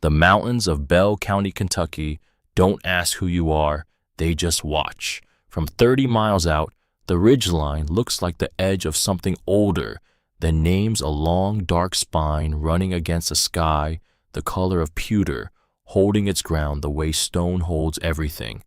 The mountains of Bell County, Kentucky don't ask who you are, they just watch. From 30 miles out, the ridgeline looks like the edge of something older, then names a long dark spine running against a sky the color of pewter, holding its ground the way stone holds everything.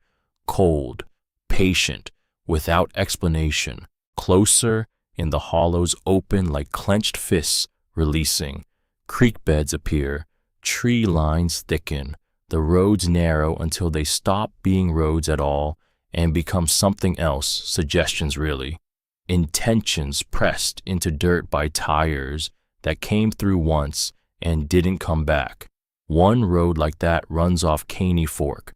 Cold, patient, without explanation. Closer, in the hollows open like clenched fists, releasing. Creek beds appear, tree lines thicken, the roads narrow until they stop being roads at all and become something else, suggestions really. Intentions pressed into dirt by tires that came through once and didn't come back. One road like that runs off Caney Fork,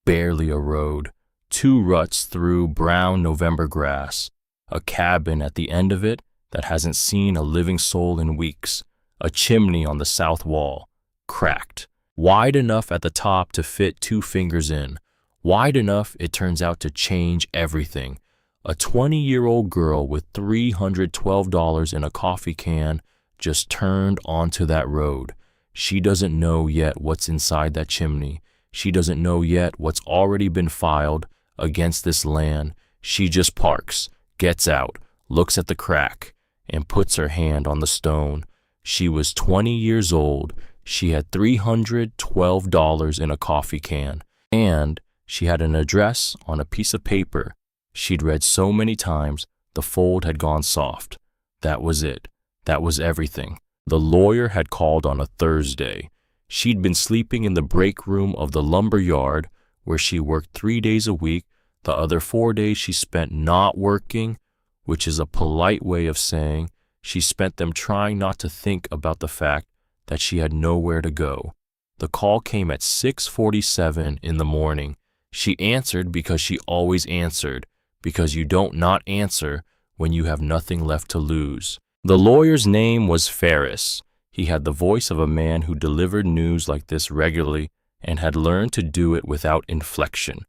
barely a road, 2 ruts through brown November grass, a cabin at the end of it that hasn't seen a living soul in weeks, a chimney on the south wall, cracked, wide enough at the top to fit 2 fingers in, wide enough it turns out to change everything. A 20-year-old girl with $312 in a coffee can just turned onto that road. She doesn't know yet what's inside that chimney. She doesn't know yet what's already been filed against this land. She just parks, gets out, looks at the crack, and puts her hand on the stone. She was 20 years old. She had $312 in a coffee can, and she had an address on a piece of paper she'd read so many times the fold had gone soft. That was it. That was everything. The lawyer had called on a Thursday. She'd been sleeping in the break room of the lumber yard where she worked 3 days a week. The other 4 days she spent not working, which is a polite way of saying she spent them trying not to think about the fact that she had nowhere to go. The call came at 6:47 in the morning. She answered because she always answered, because you don't not answer when you have nothing left to lose. The lawyer's name was Ferris. He had the voice of a man who delivered news like this regularly and had learned to do it without inflection.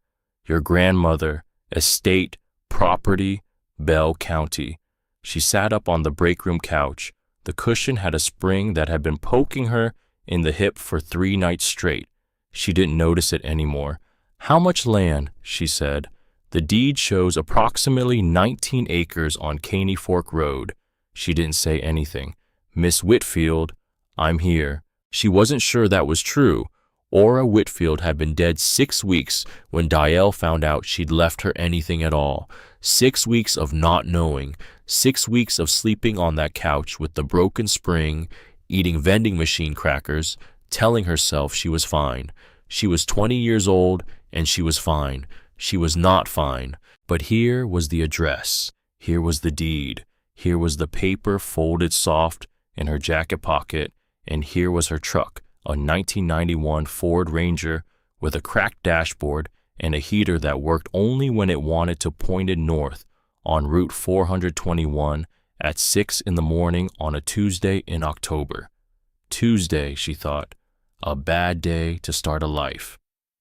Your grandmother, estate, property, Bell County. She sat up on the break room couch. The cushion had a spring that had been poking her in the hip for 3 nights straight. She didn't notice it anymore. How much land? She said. The deed shows approximately 19 acres on Caney Fork Road. She didn't say anything. Miss Whitfield, I'm here. She wasn't sure that was true. Ora Whitfield had been dead 6 weeks when Dial found out she'd left her anything at all. 6 weeks of not knowing. 6 weeks of sleeping on that couch with the broken spring, eating vending machine crackers, telling herself she was fine. She was 20 years old and she was fine. She was not fine. But here was the address. Here was the deed. Here was the paper folded soft in her jacket pocket. And here was her truck, a 1991 Ford Ranger with a cracked dashboard and a heater that worked only when it wanted to pointed north on Route 421 at 6 in the morning on a Tuesday in October. Tuesday, she thought, a bad day to start a life.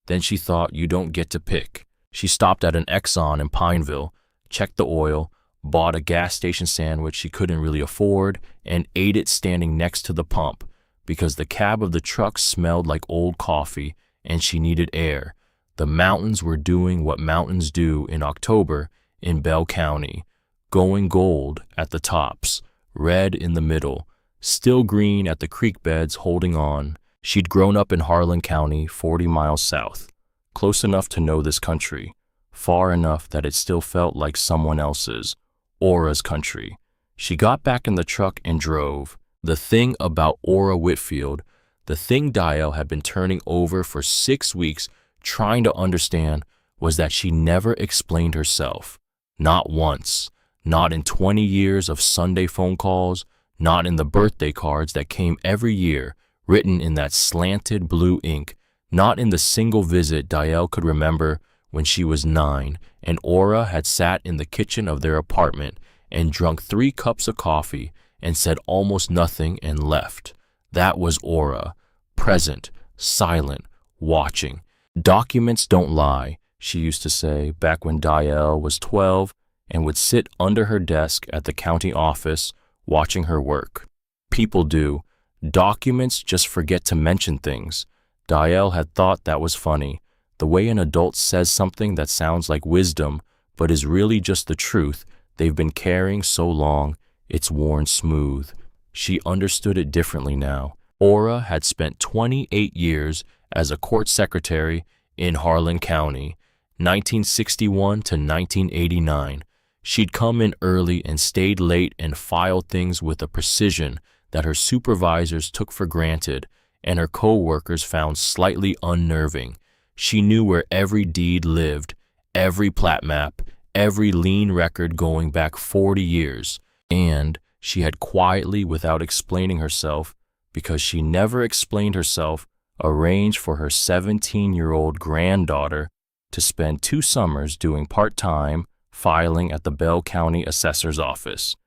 Then she thought you don't get to pick. She stopped at an Exxon in Pineville, checked the oil, bought a gas station sandwich she couldn't really afford, and ate it standing next to the pump because the cab of the truck smelled like old coffee and she needed air. The mountains were doing what mountains do in October in Bell County, going gold at the tops, red in the middle, still green at the creek beds holding on. She'd grown up in Harlan County, 40 miles south, close enough to know this country, far enough that it still felt like someone else's, Ora's country. She got back in the truck and drove. The thing about Ora Whitfield, the thing Dial had been turning over for 6 weeks trying to understand, was that she never explained herself. Not once. Not in 20 years of Sunday phone calls, not in the birthday cards that came every year, written in that slanted blue ink, not in the single visit Dial could remember when she was 9 and Ora had sat in the kitchen of their apartment and drunk 3 cups of coffee and said almost nothing and left. That was Ora, present, silent, watching. Documents don't lie, she used to say back when Dial was 12 and would sit under her desk at the county office watching her work. People do. Documents just forget to mention things. Dial had thought that was funny, the way an adult says something that sounds like wisdom but is really just the truth they've been carrying so long it's worn smooth. She understood it differently now. Aura had spent 28 years as a court secretary in Harlan County, 1961 to 1989. She'd come in early and stayed late and filed things with a precision that her supervisors took for granted and her co-workers found slightly unnerving. She knew where every deed lived, every plat map, every lien record going back 40 years, and she had quietly, without explaining herself, because she never explained herself, arranged for her 17-year-old granddaughter to spend 2 summers doing part-time filing at the Bell County Assessor's Office.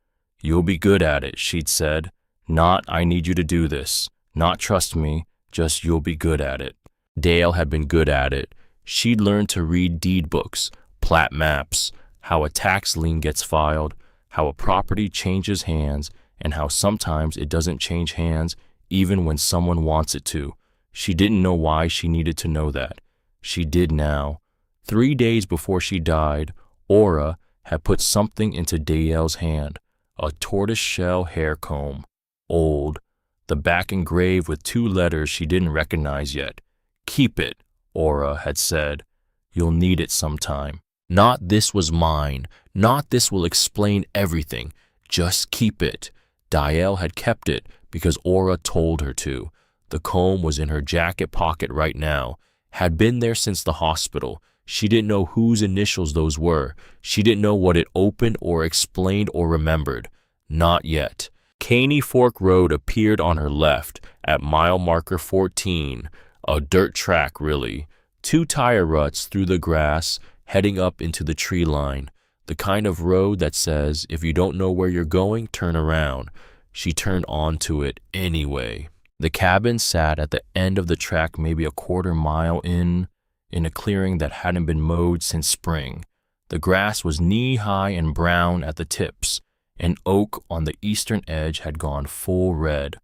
"You'll be good at it," she'd said. "Not, I need you to do this. Not trust me, just you'll be good at it." Dale had been good at it. She'd learned to read deed books, plat maps, how a tax lien gets filed, how a property changes hands, and how sometimes it doesn't change hands even when someone wants it to. She didn't know why she needed to know that. She did now. 3 days before she died, Aura had put something into Dale's hand, a tortoiseshell hair comb. Old, the back engraved with 2 letters she didn't recognize yet. "Keep it," Aura had said. "You'll need it sometime." Not "this was mine," not "this will explain everything," just "keep it." Dial had kept it because Aura told her to. The comb was in her jacket pocket right now, had been there since the hospital. She didn't know whose initials those were. She didn't know what it opened or explained or remembered. Not yet. Caney Fork Road appeared on her left at mile marker 14, a dirt track really. 2 tire ruts through the grass heading up into the tree line, the kind of road that says if you don't know where you're going, turn around. She turned onto it anyway. The cabin sat at the end of the track, maybe a quarter mile in a clearing that hadn't been mowed since spring. The grass was knee-high and brown at the tips. An oak on the eastern edge had gone full red.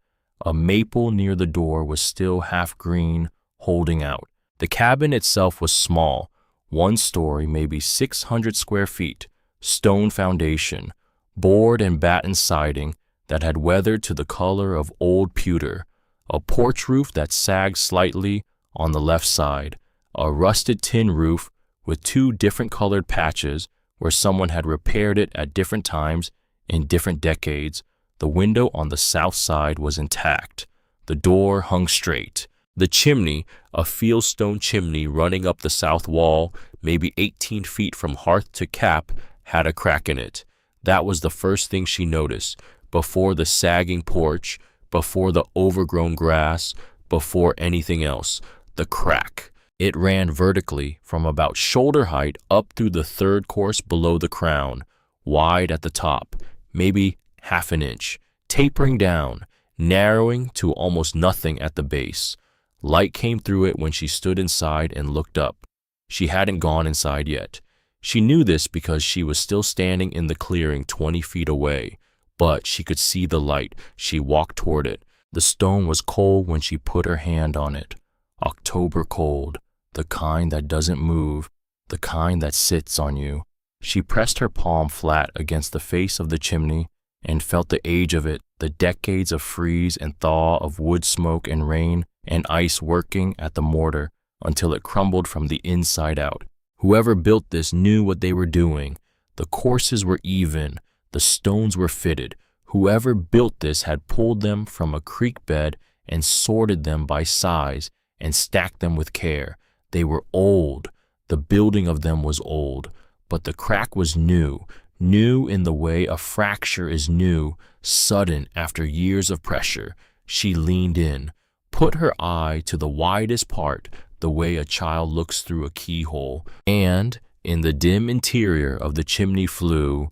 A maple near the door was still half green, holding out. The cabin itself was small, 1 story, maybe 600 square feet, stone foundation, board and batten siding that had weathered to the color of old pewter, a porch roof that sagged slightly on the left side, a rusted tin roof with 2 different colored patches where someone had repaired it at different times in different decades. The window on the south side was intact. The door hung straight. The chimney, a fieldstone chimney running up the south wall, maybe 18 feet from hearth to cap, had a crack in it. That was the first thing she noticed, before the sagging porch, before the overgrown grass, before anything else. The crack. It ran vertically from about shoulder height up through the 3rd course below the crown, wide at the top, maybe half an inch, tapering down, narrowing to almost nothing at the base. Light came through it when she stood inside and looked up. She hadn't gone inside yet. She knew this because she was still standing in the clearing 20 feet away, but she could see the light. She walked toward it. The stone was cold when she put her hand on it. October cold, the kind that doesn't move, the kind that sits on you. She pressed her palm flat against the face of the chimney and felt the age of it, the decades of freeze and thaw of wood smoke and rain and ice working at the mortar until it crumbled from the inside out. Whoever built this knew what they were doing. The courses were even, the stones were fitted. Whoever built this had pulled them from a creek bed and sorted them by size and stacked them with care. They were old. The building of them was old, but the crack was new, new in the way a fracture is new, sudden after years of pressure. She leaned in, put her eye to the widest part, the way a child looks through a keyhole, and in the dim interior of the chimney flue,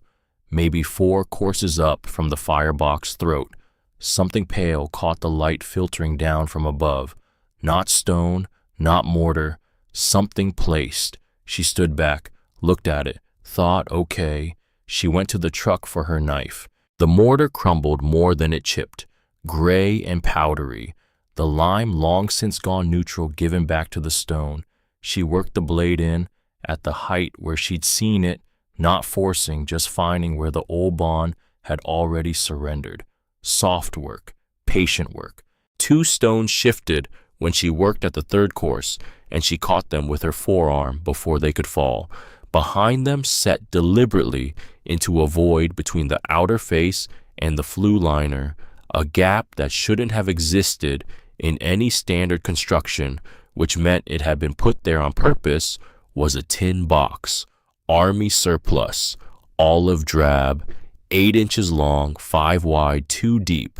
maybe 4 courses up from the firebox throat, something pale caught the light filtering down from above. Not stone, not mortar, something placed. She stood back, looked at it, thought, okay. She went to the truck for her knife. The mortar crumbled more than it chipped, gray and powdery. the lime long since gone neutral given back to the stone. She worked the blade in at the height where she'd seen it, not forcing, just finding where the old bond had already surrendered. Soft work, patient work. 2 stones shifted when she worked at the third course, and she caught them with her forearm before they could fall. Behind them, set deliberately into a void between the outer face and the flue liner, a gap that shouldn't have existed in any standard construction, which meant it had been put there on purpose, was a tin box, army surplus, olive drab, 8 inches long, 5 wide, 2 deep,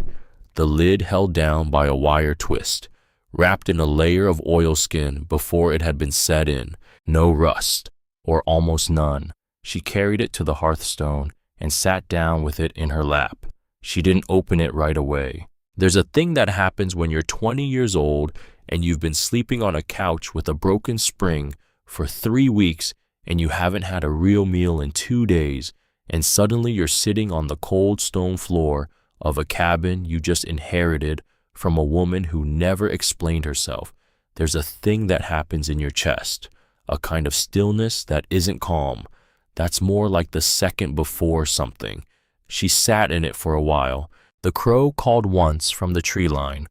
the lid held down by a wire twist, wrapped in a layer of oilskin before it had been set in. No rust, or almost none. She carried it to the hearthstone and sat down with it in her lap. She didn't open it right away. There's a thing that happens when you're 20 years old and you've been sleeping on a couch with a broken spring for 3 weeks and you haven't had a real meal in 2 days, and suddenly you're sitting on the cold stone floor of a cabin you just inherited from a woman who never explained herself. There's a thing that happens in your chest, a kind of stillness that isn't calm. That's more like the second before something. She sat in it for a while. The crow called once from the tree line,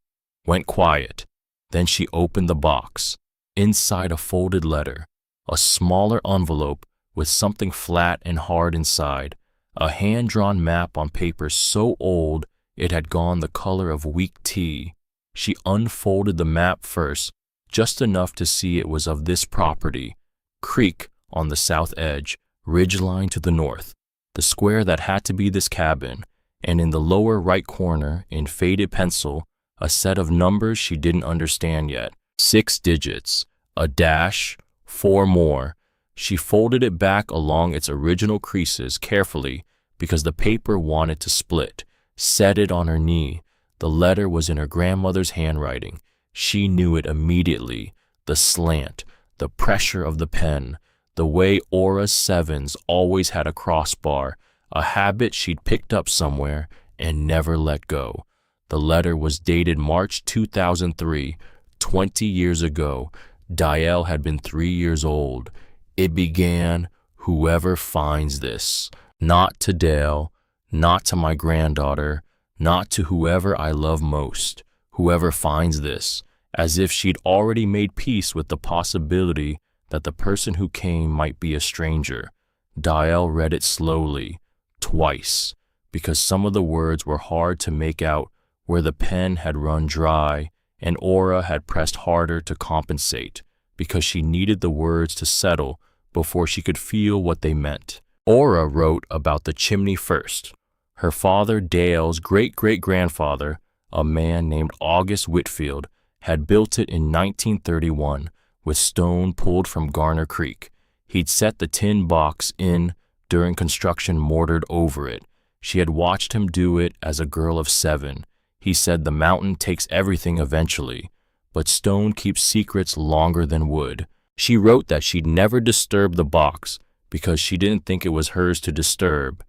went quiet. Then she opened the box. Inside, a folded letter, a smaller envelope with something flat and hard inside, a hand-drawn map on paper so old it had gone the color of weak tea. She unfolded the map first, just enough to see it was of this property: creek on the south edge, ridgeline to the north, the square that had to be this cabin, and in the lower right corner, in faded pencil, a set of numbers she didn't understand yet. 6 digits, a dash, 4 more. She folded it back along its original creases carefully because the paper wanted to split, set it on her knee. The letter was in her grandmother's handwriting. She knew it immediately. The slant, the pressure of the pen, the way Aura's 7s always had a crossbar, a habit she'd picked up somewhere and never let go. The letter was dated March 2003, 20 years ago. Dial had been 3 years old. It began, "Whoever finds this, not to Dale, not to my granddaughter, not to whoever I love most, whoever finds this," as if she'd already made peace with the possibility that the person who came might be a stranger. Dial read it slowly, twice, because some of the words were hard to make out where the pen had run dry, and Aura had pressed harder to compensate, because she needed the words to settle before she could feel what they meant. Aura wrote about the chimney first. Her father, Dale's great-great-grandfather, a man named August Whitfield, had built it in 1931 with stone pulled from Garner Creek. He'd set the tin box in during construction, mortared over it. She had watched him do it as a girl of 7. He said the mountain takes everything eventually, but stone keeps secrets longer than wood. She wrote that she'd never disturb the box because she didn't think it was hers to disturb,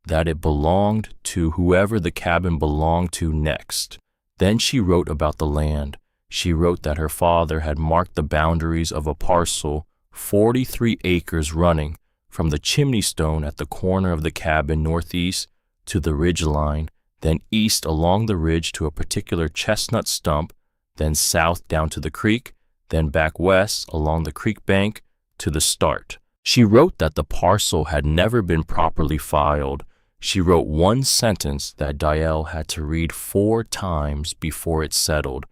that it belonged to whoever the cabin belonged to next. Then she wrote about the land. She wrote that her father had marked the boundaries of a parcel 43 acres running from the chimney stone at the corner of the cabin northeast to the ridge line, then east along the ridge to a particular chestnut stump, then south down to the creek, then back west along the creek bank to the start. She wrote that the parcel had never been properly filed. She wrote one sentence that Dial had to read 4 times before it settled.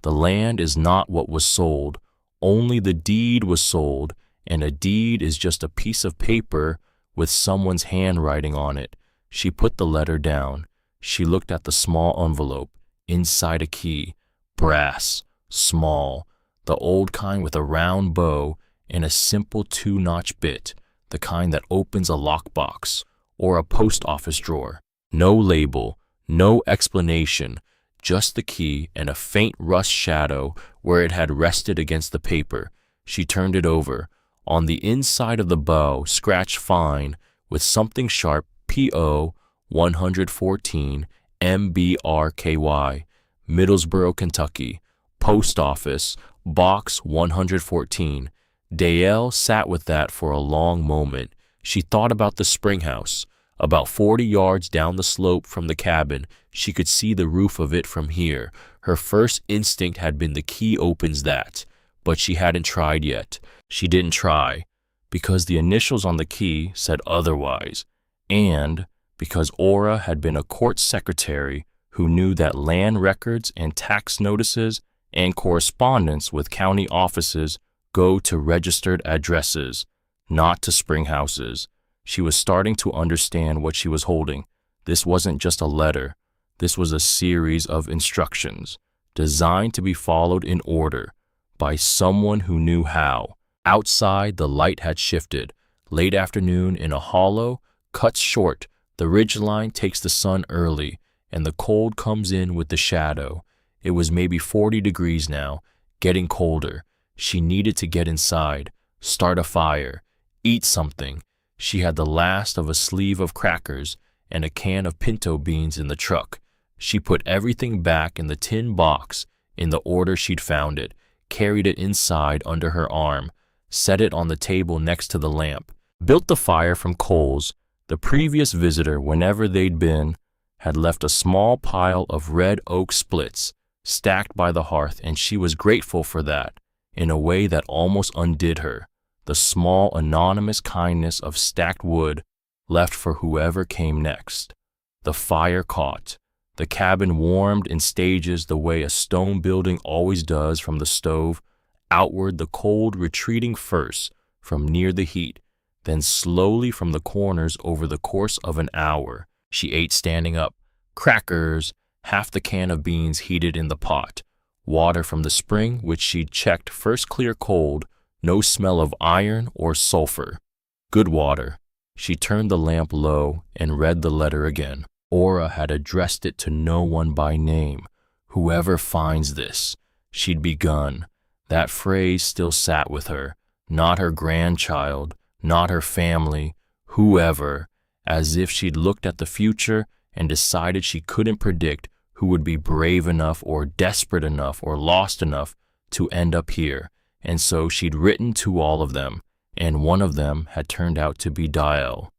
The land is not what was sold, only the deed was sold, and a deed is just a piece of paper with someone's handwriting on it. She put the letter down. She looked at the small envelope. Inside a key, brass, small, the old kind with a round bow and a simple 2-notch bit, the kind that opens a lockbox or a post office drawer. No label, no explanation, just the key and a faint rust shadow where it had rested against the paper. She turned it over. On the inside of the bow, scratched fine with something sharp, P.O. 114 MBRKY, Middlesboro, Kentucky, Post office, box 114. Dale sat with that for a long moment. She thought about the spring house. About 40 yards down the slope from the cabin, she could see the roof of it from here. Her first instinct had been the key opens that, but she hadn't tried yet. She didn't try because the initials on the key said otherwise, and because Aura had been a court secretary who knew that land records and tax notices and correspondence with county offices go to registered addresses, not to spring houses. She was starting to understand what she was holding. This wasn't just a letter. This was a series of instructions designed to be followed in order by someone who knew how. Outside, the light had shifted. Late afternoon in a hollow, cuts short. The ridgeline takes the sun early, and the cold comes in with the shadow. It was maybe 40 degrees now, getting colder. She needed to get inside, start a fire, eat something. She had the last of a sleeve of crackers and a can of pinto beans in the truck. She put everything back in the tin box in the order she'd found it, carried it inside under her arm, set it on the table next to the lamp, built the fire from coals. The previous visitor, whenever they'd been, had left a small pile of red oak splits stacked by the hearth, and she was grateful for that in a way that almost undid her. The small anonymous kindness of stacked wood left for whoever came next. The fire caught. The cabin warmed in stages the way a stone building always does from the stove, outward the cold retreating first from near the heat, then slowly from the corners over the course of an hour. She ate standing up. Crackers, half the can of beans heated in the pot, water from the spring which she'd checked first clear cold, no smell of iron or sulfur. Good water. She turned the lamp low and read the letter again. Aura had addressed it to no one by name. Whoever finds this, she'd begun. That phrase still sat with her. Not her grandchild, not her family, whoever, as if she'd looked at the future and decided she couldn't predict who would be brave enough or desperate enough or lost enough to end up here. And so she'd written to all of them, and one of them had turned out to be Dial.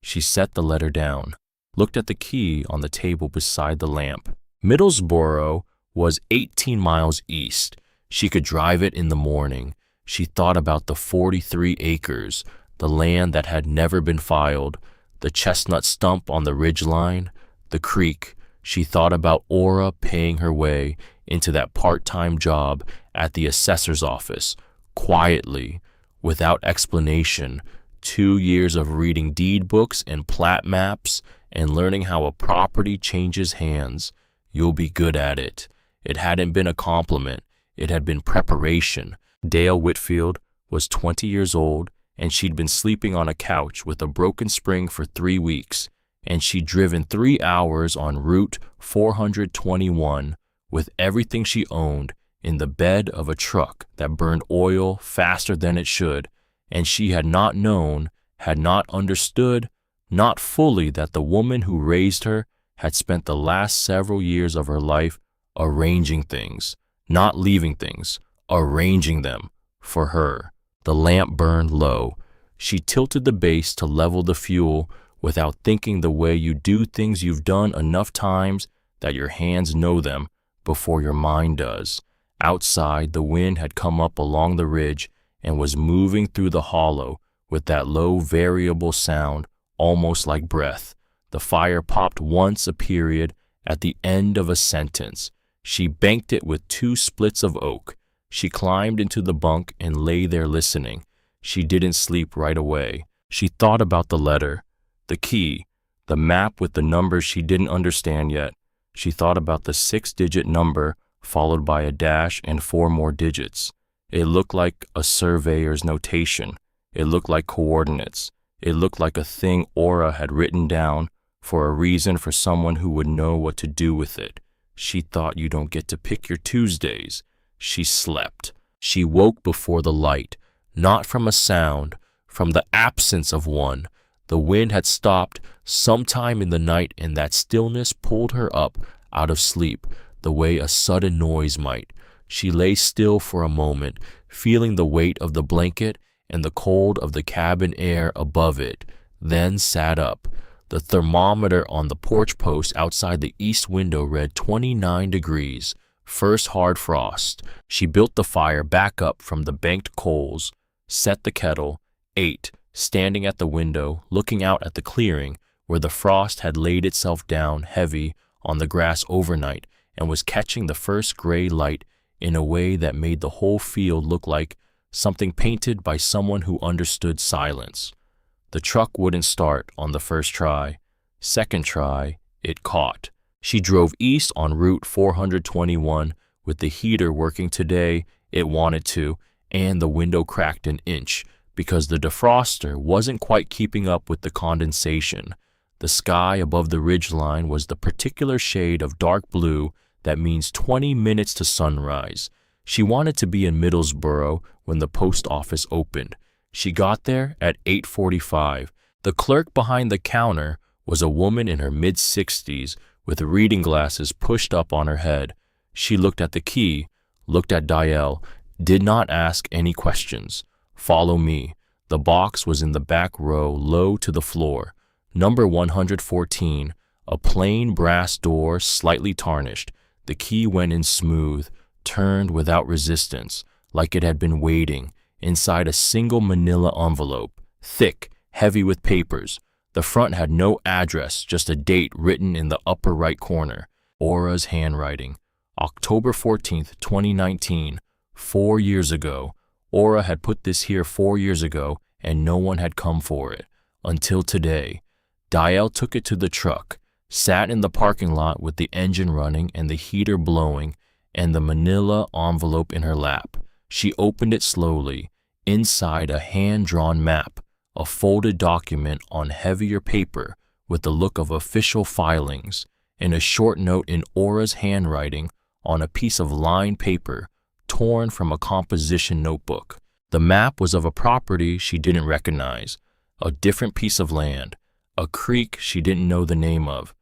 She set the letter down, looked at the key on the table beside the lamp. Middlesboro was 18 miles east. She could drive it in the morning. She thought about the 43 acres, the land that had never been filed, the chestnut stump on the ridgeline, the creek. She thought about Aura paying her way into that part-time job at the assessor's office, quietly, without explanation. 2 years of reading deed books and plat maps and learning how a property changes hands. You'll be good at it. It hadn't been a compliment. It had been preparation. Dale Whitfield was 20 years old, and she'd been sleeping on a couch with a broken spring for 3 weeks, and she'd driven 3 hours on Route 421 with everything she owned in the bed of a truck that burned oil faster than it should, and she had not known, had not understood, not fully that the woman who raised her had spent the last several years of her life arranging things, not leaving things, arranging them for her. The lamp burned low. She tilted the base to level the fuel without thinking, the way you do things you've done enough times that your hands know them before your mind does. Outside, the wind had come up along the ridge and was moving through the hollow with that low variable sound, almost like breath. The fire popped once a period at the end of a sentence. She banked it with 2 splits of oak. She climbed into the bunk and lay there listening. She didn't sleep right away. She thought about the letter, the key, the map with the numbers she didn't understand yet. She thought about the 6-digit number followed by a dash and 4 more digits. It looked like a surveyor's notation. It looked like coordinates. It looked like a thing Aura had written down for a reason, for someone who would know what to do with it. She thought, you don't get to pick your Tuesdays. She slept. She woke before the light, not from a sound, from the absence of one. The wind had stopped sometime in the night, and that stillness pulled her up out of sleep the way a sudden noise might. She lay still for a moment, feeling the weight of the blanket and the cold of the cabin air above it, then sat up. The thermometer on the porch post outside the east window read 29 degrees, first hard frost. She built the fire back up from the banked coals, set the kettle, ate, standing at the window, looking out at the clearing where the frost had laid itself down heavy on the grass overnight and was catching the first gray light in a way that made the whole field look like something painted by someone who understood silence. The truck wouldn't start on the first try. Second try, it caught. She drove east on Route 421 with the heater working today it wanted to, and the window cracked an inch because the defroster wasn't quite keeping up with the condensation. The sky above the ridgeline was the particular shade of dark blue that means 20 minutes to sunrise. She wanted to be in Middlesboro when the post office opened. She got there at 8:45. The clerk behind the counter was a woman in her mid-60s with reading glasses pushed up on her head. She looked at the key, looked at Dial, did not ask any questions. Follow me. The box was in the back row, low to the floor. Number 114, a plain brass door slightly tarnished. The key went in smooth, turned without resistance, like it had been waiting, inside a single manila envelope, thick, heavy with papers. The front had no address, just a date written in the upper right corner. Aura's handwriting. October 14th, 2019. 4 years ago. Aura had put this here 4 years ago, and no one had come for it. Until today. Dial took it to the truck, sat in the parking lot with the engine running and the heater blowing, and the manila envelope in her lap. She opened it slowly. Inside, a hand-drawn map, a folded document on heavier paper with the look of official filings, and a short note in Aura's handwriting on a piece of lined paper torn from a composition notebook. The map was of a property she didn't recognize, a different piece of land, a creek she didn't know the name of,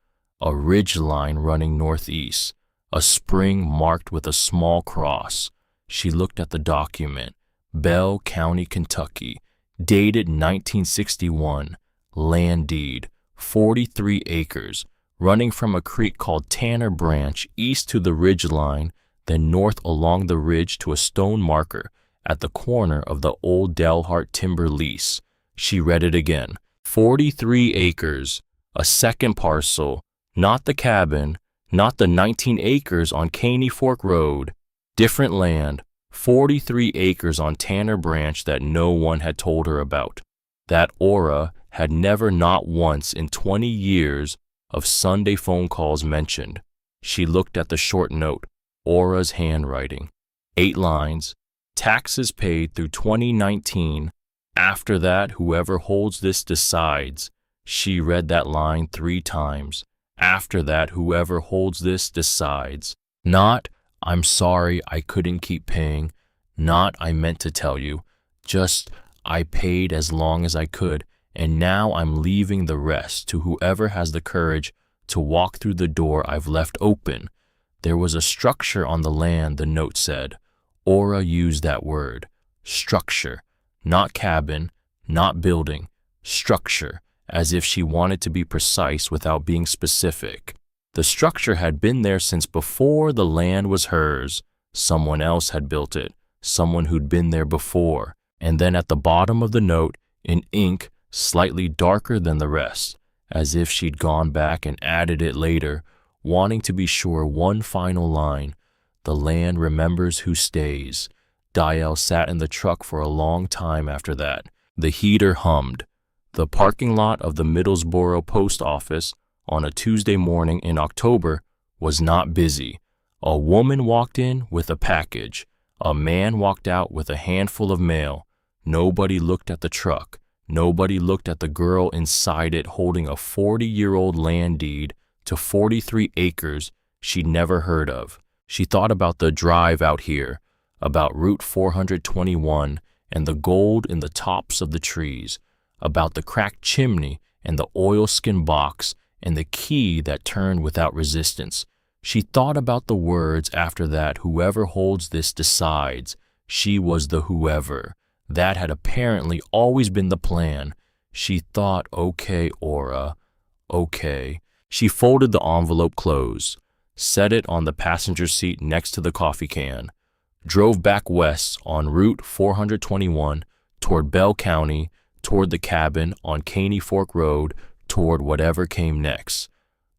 a ridge line running northeast, a spring marked with a small cross. She looked at the document. Bell County, Kentucky, dated 1961, land deed, 43 acres, running from a creek called Tanner Branch east to the ridge line, then north along the ridge to a stone marker at the corner of the old Delhart timber lease. She read it again. 43 acres, a second parcel, not the cabin, not the 19 acres on Caney Fork Road, different land, 43 acres on Tanner Branch that no one had told her about, that Aura had never not once in 20 years of Sunday phone calls mentioned. She looked at the short note, Aura's handwriting. 8 lines, taxes paid through 2019. After that, whoever holds this decides. She read that line 3 times. After that, whoever holds this decides. Not, I'm sorry I couldn't keep paying. Not, I meant to tell you. Just, I paid as long as I could, and now I'm leaving the rest to whoever has the courage to walk through the door I've left open. There was a structure on the land, the note said. Aura used that word. Structure. Not cabin, not building. Structure, as if she wanted to be precise without being specific. The structure had been there since before the land was hers. Someone else had built it, someone who'd been there before. And then at the bottom of the note, in ink slightly darker than the rest, as if she'd gone back and added it later, wanting to be sure, one final line. The land remembers who stays. Dial sat in the truck for a long time after that. The heater hummed. The parking lot of the Middlesboro post office on a Tuesday morning in October was not busy. A woman walked in with a package. A man walked out with a handful of mail. Nobody looked at the truck. Nobody looked at the girl inside it holding a 40-year-old land deed to 43 acres she'd never heard of. She thought about the drive out here, about Route 421 and the gold in the tops of the trees, about the cracked chimney and the oilskin box and the key that turned without resistance. She thought about the words after that: whoever holds this decides. She was the whoever. That had apparently always been the plan. She thought, okay, Aura, okay. She folded the envelope close, set it on the passenger seat next to the coffee can, drove back west on Route 421 toward Bell County, toward the cabin on Caney Fork Road, toward whatever came next.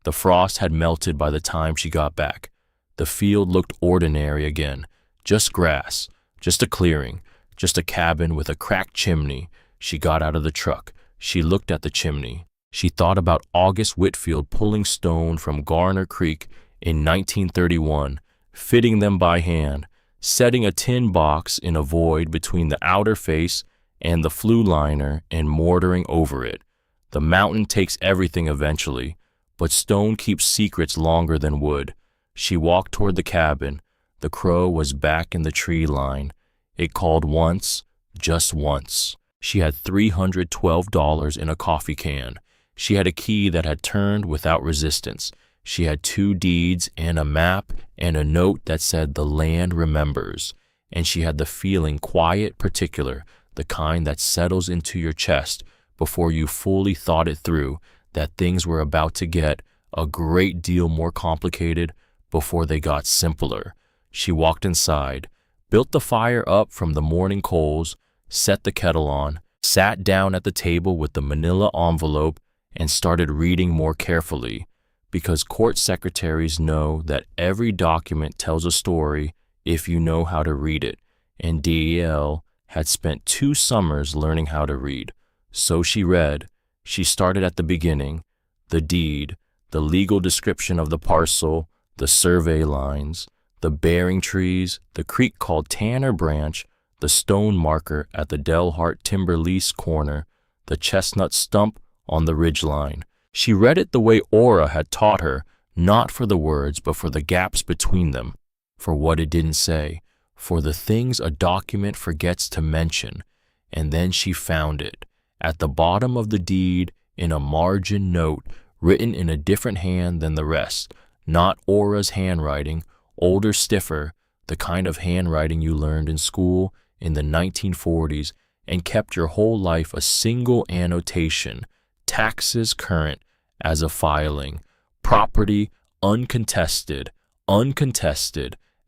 The frost had melted by the time she got back. The field looked ordinary again. Just grass, just a clearing, just a cabin with a cracked chimney. She got out of the truck. She looked at the chimney. She thought about August Whitfield pulling stone from Garner Creek in 1931, fitting them by hand, setting a tin box in a void between the outer face and the flue liner and mortaring over it. The mountain takes everything eventually, but stone keeps secrets longer than wood. She walked toward the cabin. The crow was back in the tree line. It called once, just once. She had $312 in a coffee can. She had a key that had turned without resistance. She had 2 deeds and a map and a note that said the land remembers. And she had the feeling, quiet, particular, the kind that settles into your chest before you fully thought it through, that things were about to get a great deal more complicated before they got simpler. She walked inside, built the fire up from the morning coals, set the kettle on, sat down at the table with the manila envelope, and started reading more carefully, because court secretaries know that every document tells a story if you know how to read it, and DEL had spent 2 summers learning how to read. So she read. She started at the beginning, the deed, the legal description of the parcel, the survey lines, the bearing trees, the creek called Tanner Branch, the stone marker at the Delhart timber lease corner, the chestnut stump on the ridgeline. She read it the way Aura had taught her, not for the words, but for the gaps between them, for what it didn't say, for the things a document forgets to mention. And then she found it, at the bottom of the deed, in a margin note, written in a different hand than the rest, not Aura's handwriting, older, stiffer, the kind of handwriting you learned in school in the 1940s and kept your whole life, a single annotation: taxes current as of filing, property uncontested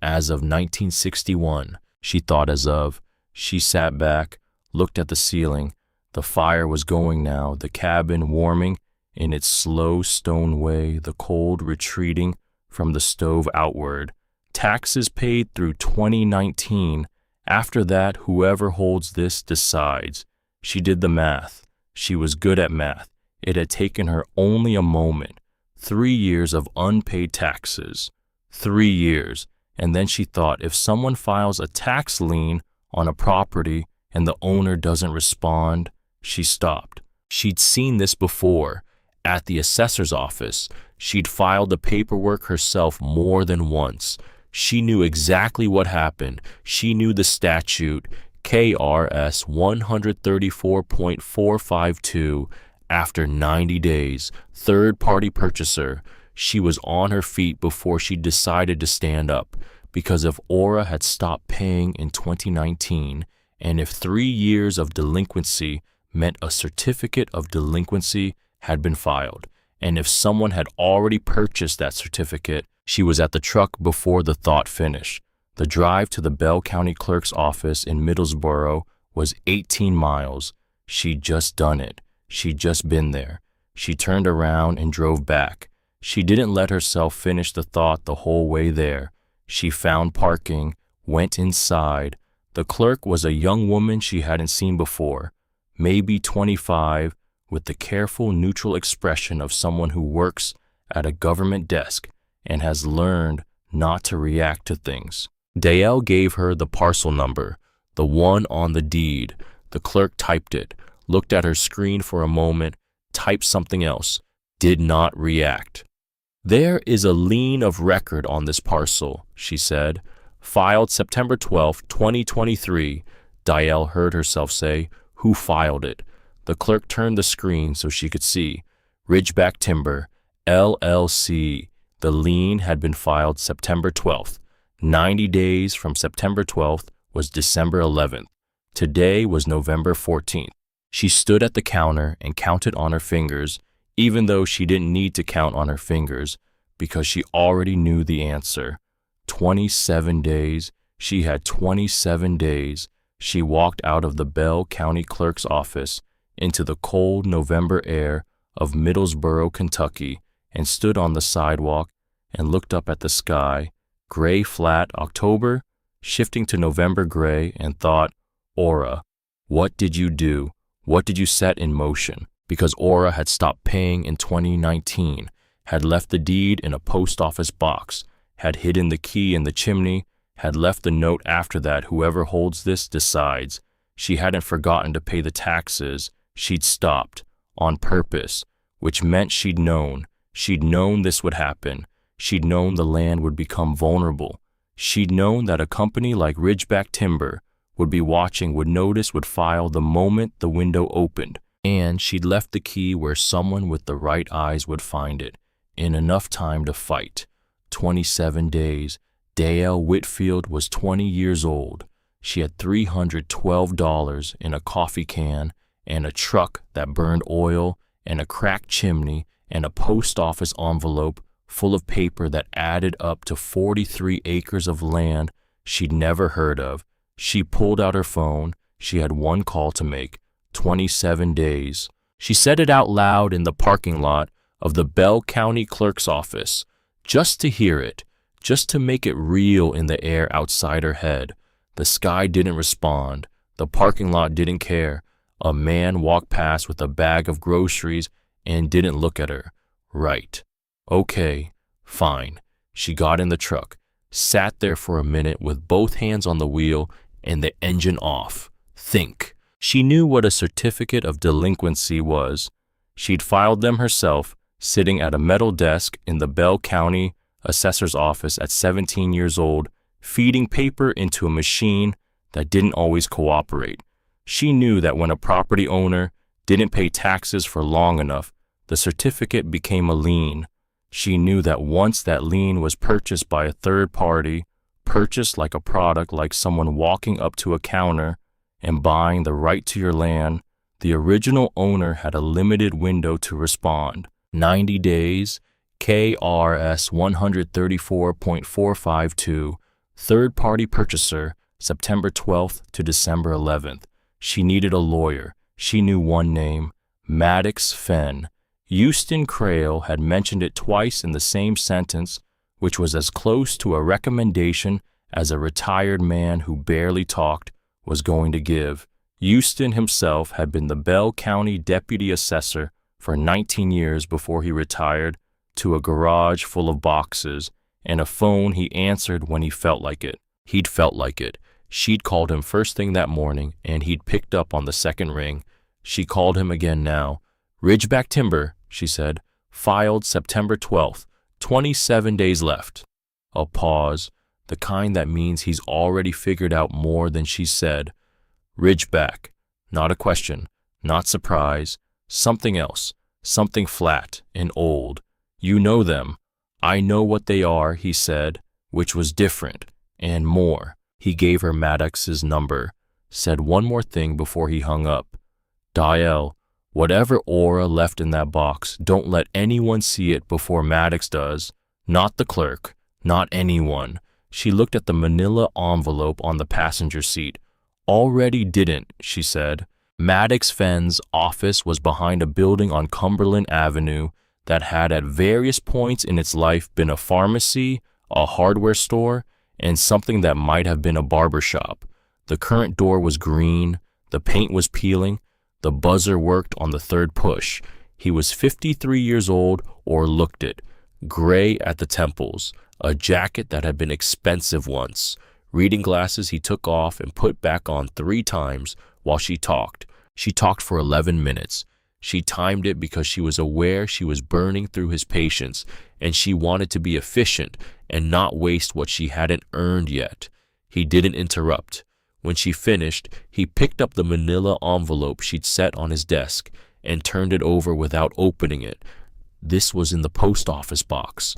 as of 1961. She thought as of. She sat back, looked at the ceiling. The fire was going now, the cabin warming in its slow stone way, the cold retreating from the stove outward. Taxes paid through 2019. After that, whoever holds this decides. She did the math. She was good at math. It had taken her only a moment. 3 years of unpaid taxes. 3 years. And then she thought, if someone files a tax lien on a property and the owner doesn't respond, she stopped. She'd seen this before. At the assessor's office, she'd filed the paperwork herself more than once. She knew exactly what happened. She knew the statute, KRS 134.452, after 90 days, third-party purchaser. She was on her feet before she decided to stand up, because if Aura had stopped paying in 2019, and if 3 years of delinquency meant a certificate of delinquency had been filed, and if someone had already purchased that certificate, she was at the truck before the thought finished. The drive to the Bell County Clerk's office in Middlesboro was 18 miles. She'd just done it. She'd just been there. She turned around and drove back. She didn't let herself finish the thought the whole way there. She found parking, went inside. The clerk was a young woman she hadn't seen before, maybe 25, with the careful, neutral expression of someone who works at a government desk and has learned not to react to things. Dale gave her the parcel number, the one on the deed. The clerk typed it, looked at her screen for a moment, typed something else, did not react. "There is a lien of record on this parcel," she said. "Filed September 12, 2023. Dial heard herself say, "Who filed it?" The clerk turned the screen so she could see. Ridgeback Timber, LLC, The lien had been filed September 12th. 90 days from September 12th was December 11th. Today was November 14th. She stood at the counter and counted on her fingers, even though she didn't need to count on her fingers because she already knew the answer. 27 days. She had 27 days. She walked out of the Bell County Clerk's office into the cold November air of Middlesboro, Kentucky, and stood on the sidewalk and looked up at the sky, gray flat October, shifting to November gray, and thought, Aura, what did you do? What did you set in motion? Because Aura had stopped paying in 2019, had left the deed in a post office box, had hidden the key in the chimney, had left the note after that whoever holds this decides. She hadn't forgotten to pay the taxes. She'd stopped, on purpose, which meant she'd known this would happen. She'd known the land would become vulnerable. She'd known that a company like Ridgeback Timber would be watching, would notice, would file the moment the window opened. And she'd left the key where someone with the right eyes would find it, in enough time to fight. 27 days. Dale Whitfield was 20 years old. She had $312 in a coffee can and a truck that burned oil and a cracked chimney and a post office envelope full of paper that added up to 43 acres of land she'd never heard of. She pulled out her phone. She had one call to make. 27 days. She said it out loud in the parking lot of the Bell County Clerk's office, just to hear it, just to make it real in the air outside her head. The sky didn't respond. The parking lot didn't care. A man walked past with a bag of groceries and didn't look at her. Right. Okay. Fine. She got in the truck, sat there for a minute with both hands on the wheel and the engine off. Think. She knew what a certificate of delinquency was. She'd filed them herself, sitting at a metal desk in the Bell County assessor's office at 17 years old, feeding paper into a machine that didn't always cooperate. She knew that when a property owner didn't pay taxes for long enough, the certificate became a lien. She knew that once that lien was purchased by a third party, purchased like a product, like someone walking up to a counter and buying the right to your land, the original owner had a limited window to respond. 90 days, KRS 134.452, third-party purchaser, September 12th to December 11th. She needed a lawyer. She knew one name, Maddox Fenn. Houston Crail had mentioned it twice in the same sentence, which was as close to a recommendation as a retired man who barely talked was going to give. Houston himself had been the Bell County deputy assessor for 19 years before he retired to a garage full of boxes and a phone he answered when he felt like it. He'd felt like it. She'd called him first thing that morning, and he'd picked up on the second ring. She called him again now. Ridgeback Timber, she said, filed September 12th, 27 days left. A pause, the kind that means he's already figured out more than she said. Ridgeback, not a question, not surprise, something else, something flat and old. You know them. I know what they are, he said, which was different, and more. He gave her Maddox's number, said one more thing before he hung up. Dial, whatever aura left in that box, don't let anyone see it before Maddox does. Not the clerk, not anyone. She looked at the manila envelope on the passenger seat. Already didn't, she said. Maddox Fenn's office was behind a building on Cumberland Avenue that had at various points in its life been a pharmacy, a hardware store, and something that might have been a barber shop. The current door was green, the paint was peeling, the buzzer worked on the third push. He was 53 years old, or looked it, gray at the temples, a jacket that had been expensive once, reading glasses he took off and put back on 3 times while she talked. She talked for 11 minutes. She timed it because she was aware she was burning through his patience, and she wanted to be efficient and not waste what she hadn't earned yet. He didn't interrupt. When she finished, he picked up the manila envelope she'd set on his desk and turned it over without opening it. This was in the post office box.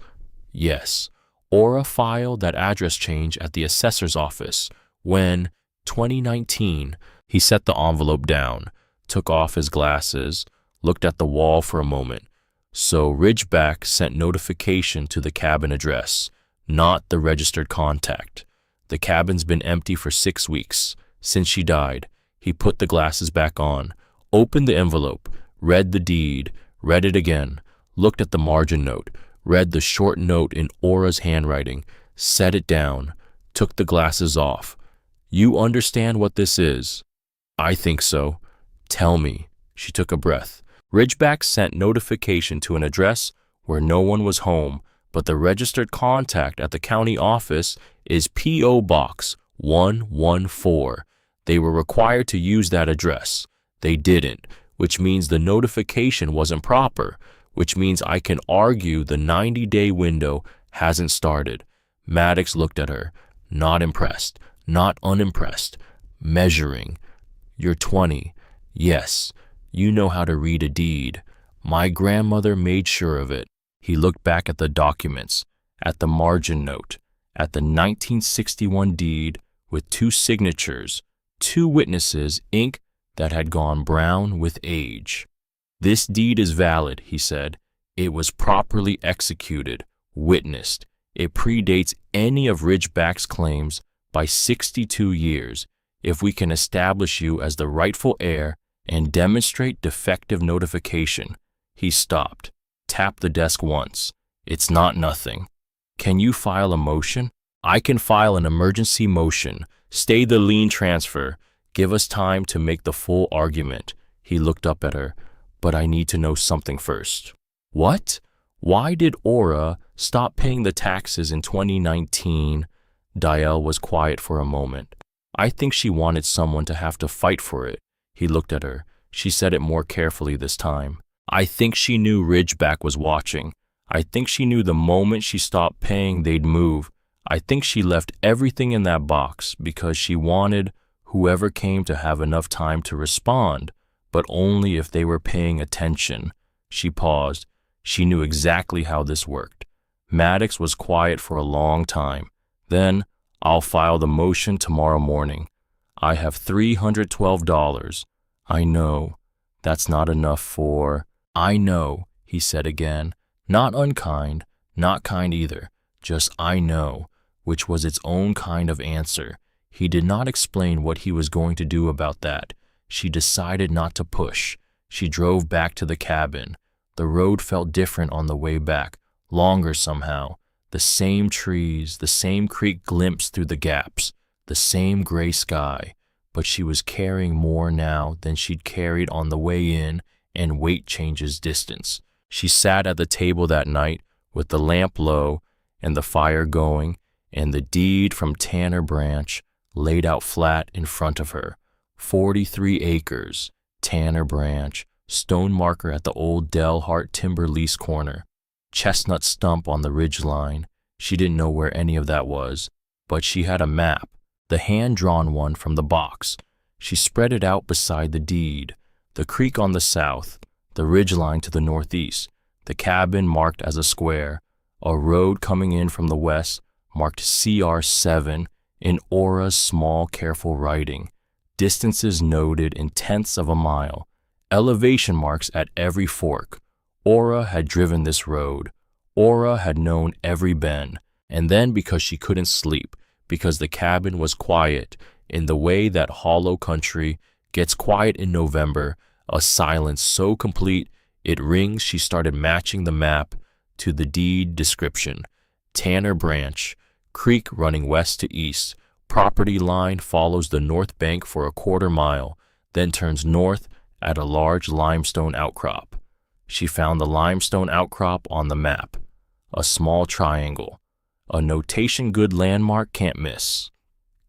Yes. Aura filed that address change at the assessor's office when, 2019, he set the envelope down, took off his glasses, looked at the wall for a moment. So Ridgeback sent notification to the cabin address, not the registered contact. The cabin's been empty for 6 weeks. Since she died, he put the glasses back on, opened the envelope, read the deed, read it again, looked at the margin note, read the short note in Aura's handwriting, set it down, took the glasses off. You understand what this is? I think so. Tell me. She took a breath. Ridgeback sent notification to an address where no one was home, but the registered contact at the county office is P.O. Box 114. They were required to use that address. They didn't, which means the notification wasn't proper, which means I can argue the 90-day window hasn't started. Maddox looked at her, not impressed, not unimpressed, measuring. You're 20. Yes, you know how to read a deed. My grandmother made sure of it. He looked back at the documents, at the margin note, at the 1961 deed with 2 signatures, 2 witnesses, ink that had gone brown with age. This deed is valid, he said. It was properly executed, witnessed. It predates any of Ridgeback's claims by 62 years. If we can establish you as the rightful heir and demonstrate defective notification. He stopped, tapped the desk once. It's not nothing. Can you file a motion? I can file an emergency motion. Stay the lien transfer. Give us time to make the full argument. He looked up at her. But I need to know something first. What? Why did Aura stop paying the taxes in 2019? Dial was quiet for a moment. I think she wanted someone to have to fight for it. He looked at her. She said it more carefully this time. I think she knew Ridgeback was watching. I think she knew the moment she stopped paying they'd move. I think she left everything in that box because she wanted whoever came to have enough time to respond, but only if they were paying attention. She paused. She knew exactly how this worked. Maddox was quiet for a long time. Then, I'll file the motion tomorrow morning. I have $312. I know. That's not enough for... I know, he said again. Not unkind, not kind either. Just I know, which was its own kind of answer. He did not explain what he was going to do about that. She decided not to push. She drove back to the cabin. The road felt different on the way back, longer somehow. The same trees, the same creek glimpsed through the gaps, the same gray sky. But she was carrying more now than she'd carried on the way in, and weight changes distance. She sat at the table that night with the lamp low and the fire going, and the deed from Tanner Branch laid out flat in front of her. 43 acres, Tanner Branch, stone marker at the old Delhart timber lease corner, chestnut stump on the ridge line. She didn't know where any of that was, but she had a map, the hand-drawn one from the box. She spread it out beside the deed, the creek on the south, the ridge line to the northeast, the cabin marked as a square, a road coming in from the west marked CR7 in Aura's small, careful writing, distances noted in tenths of a mile, elevation marks at every fork. Aura had driven this road. Aura had known every bend, and then because she couldn't sleep, because the cabin was quiet in the way that hollow country gets quiet in November, a silence so complete it rings, she started matching the map to the deed description. Tanner Branch, creek running west to east, property line follows the north bank for a quarter mile, then turns north at a large limestone outcrop. She found the limestone outcrop on the map, a small triangle, a notation good landmark can't miss.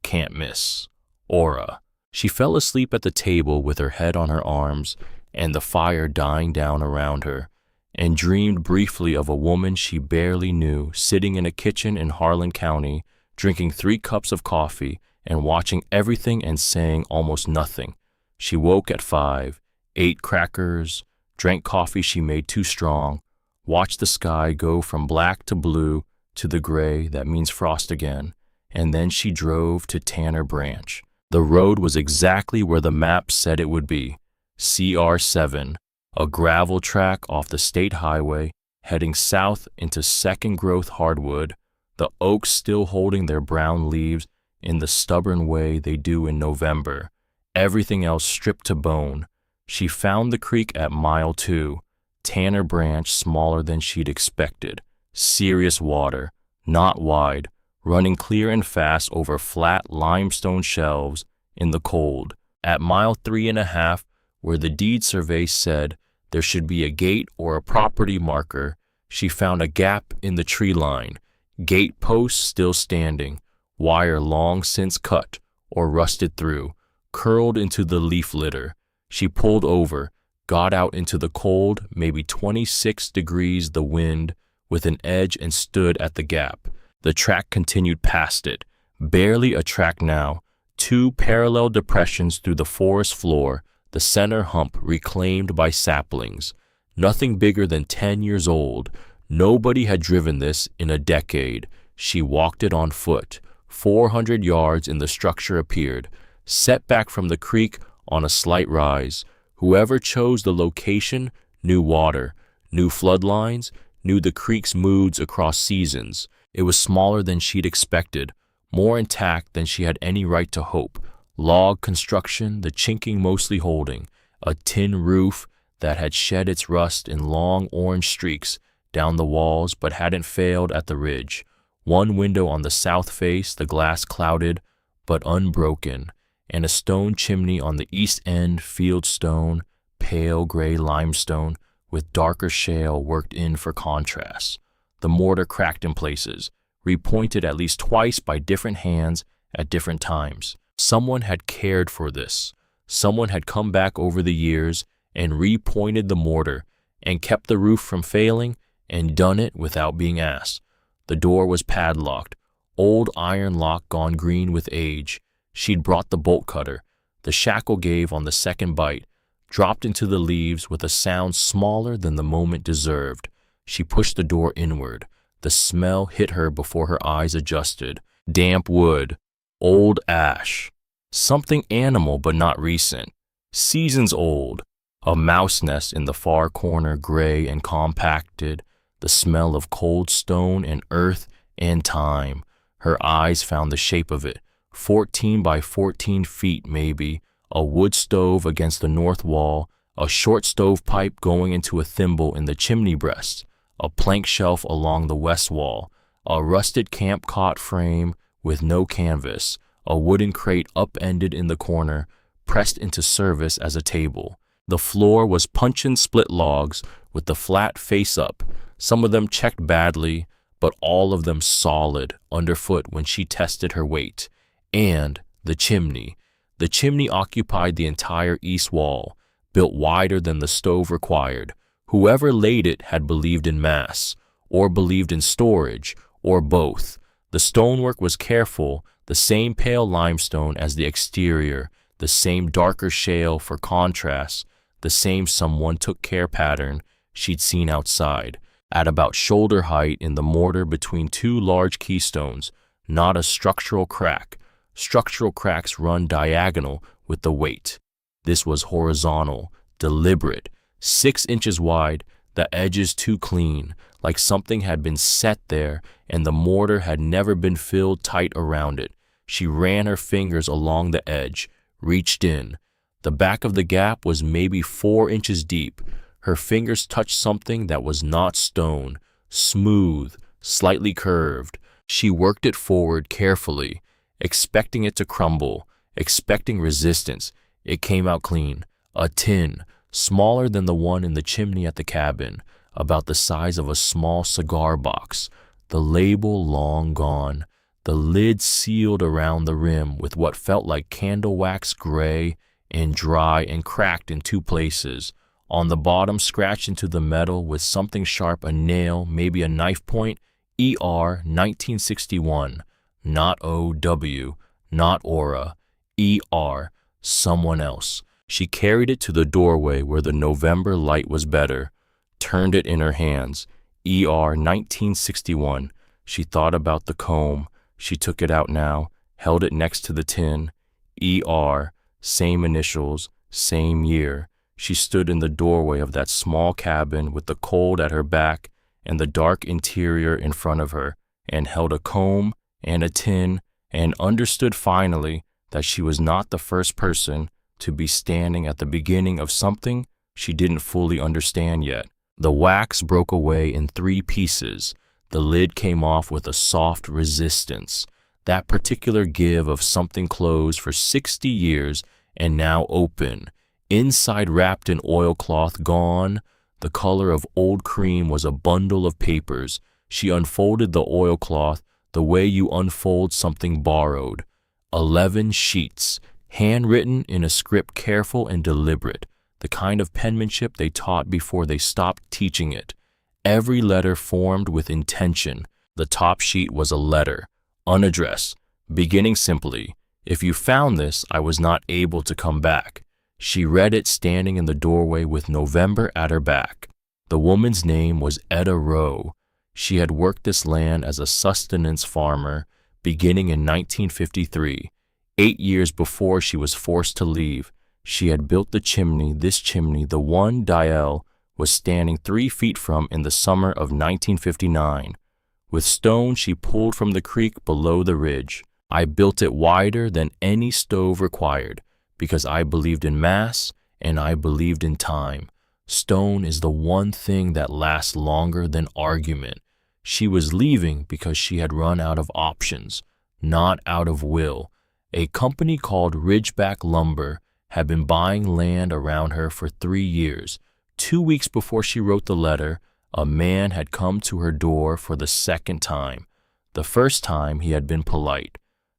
Can't miss. Aura. She fell asleep at the table with her head on her arms and the fire dying down around her, and dreamed briefly of a woman she barely knew sitting in a kitchen in Harlan County, drinking 3 cups of coffee and watching everything and saying almost nothing. She woke at 5, ate crackers, drank coffee she made too strong, watched the sky go from black to blue to the gray that means frost again, and then she drove to Tanner Branch. The road was exactly where the map said it would be. CR7, a gravel track off the state highway heading south into second growth hardwood, the oaks still holding their brown leaves in the stubborn way they do in November, everything else stripped to bone. She found the creek at mile 2, Tanner Branch smaller than she'd expected, serious water, not wide, running clear and fast over flat limestone shelves in the cold. At mile 3.5, where the deed survey said there should be a gate or a property marker, she found a gap in the tree line, gate posts still standing, wire long since cut or rusted through, curled into the leaf litter. She pulled over, got out into the cold, maybe 26 degrees the wind, with an edge and stood at the gap. The track continued past it, barely a track now, 2 parallel depressions through the forest floor, the center hump reclaimed by saplings. Nothing bigger than 10 years old. Nobody had driven this in a decade. She walked it on foot. 400 yards in the structure appeared, set back from the creek on a slight rise. Whoever chose the location knew water, knew floodlines, knew the creek's moods across seasons. It was smaller than she'd expected, more intact than she had any right to hope. Log construction, the chinking mostly holding, a tin roof that had shed its rust in long orange streaks down the walls but hadn't failed at the ridge. One window on the south face, the glass clouded but unbroken, and a stone chimney on the east end, field stone, pale gray limestone with darker shale worked in for contrast. The mortar cracked in places, repointed at least twice by different hands at different times. Someone had cared for this. Someone had come back over the years and repointed the mortar and kept the roof from failing and done it without being asked. The door was padlocked, old iron lock gone green with age. She'd brought the bolt cutter. The shackle gave on the second bite, dropped into the leaves with a sound smaller than the moment deserved. She pushed the door inward. The smell hit her before her eyes adjusted. Damp wood, old ash, something animal but not recent, seasons old. A mouse nest in the far corner, gray and compacted, the smell of cold stone and earth and time. Her eyes found the shape of it, 14 by 14 feet maybe, a wood stove against the north wall, a short stovepipe going into a thimble in the chimney breast, a plank shelf along the west wall, a rusted camp cot frame with no canvas, a wooden crate upended in the corner, pressed into service as a table. The floor was puncheon split logs with the flat face up, some of them checked badly, but all of them solid underfoot when she tested her weight. And the chimney. The chimney occupied the entire east wall, built wider than the stove required. Whoever laid it had believed in mass, or believed in storage, or both. The stonework was careful, the same pale limestone as the exterior, the same darker shale for contrast, the same someone took care pattern she'd seen outside. At about shoulder height in the mortar between 2 large keystones, not a structural crack. Structural cracks run diagonal with the weight. This was horizontal, deliberate, 6 inches wide, the edges too clean, like something had been set there and the mortar had never been filled tight around it. She ran her fingers along the edge, reached in. The back of the gap was maybe 4 inches deep. Her fingers touched something that was not stone, smooth, slightly curved. She worked it forward carefully, expecting it to crumble, expecting resistance. It came out clean. A tin, smaller than the one in the chimney at the cabin, about the size of a small cigar box. The label long gone, the lid sealed around the rim with what felt like candle wax, gray and dry and cracked in 2 places. On the bottom, scratched into the metal with something sharp, a nail, maybe a knife point, ER 1961. Not OW, not Aura, ER, someone else. She carried it to the doorway where the November light was better, turned it in her hands. ER 1961, She thought about the comb. She took it out now, held it next to the tin. ER, same initials, same year. She stood in the doorway of that small cabin with the cold at her back and the dark interior in front of her, and held a comb and a tin, and understood finally that she was not the first person to be standing at the beginning of something she didn't fully understand yet. The wax broke away in 3 pieces. The lid came off with a soft resistance, that particular give of something closed for 60 years and now open. Inside, wrapped in oilcloth, gone, the color of old cream, was a bundle of papers. She unfolded the oilcloth the way you unfold something borrowed. 11 sheets, handwritten in a script careful and deliberate, the kind of penmanship they taught before they stopped teaching it. Every letter formed with intention. The top sheet was a letter, unaddressed, beginning simply, "If you found this, I was not able to come back." She read it standing in the doorway with November at her back. The woman's name was Etta Rowe. She had worked this land as a sustenance farmer beginning in 1953. 8 years before she was forced to leave, she had built the chimney, this chimney, the one Dial was standing 3 feet from in the summer of 1959. With stone she pulled from the creek below the ridge. I built it wider than any stove required, because I believed in mass and I believed in time. Stone is the one thing that lasts longer than argument. She was leaving because she had run out of options, not out of will. A company called Ridgeback Lumber had been buying land around her for 3 years. 2 weeks before she wrote the letter, a man had come to her door for the second time. The first time he had been polite.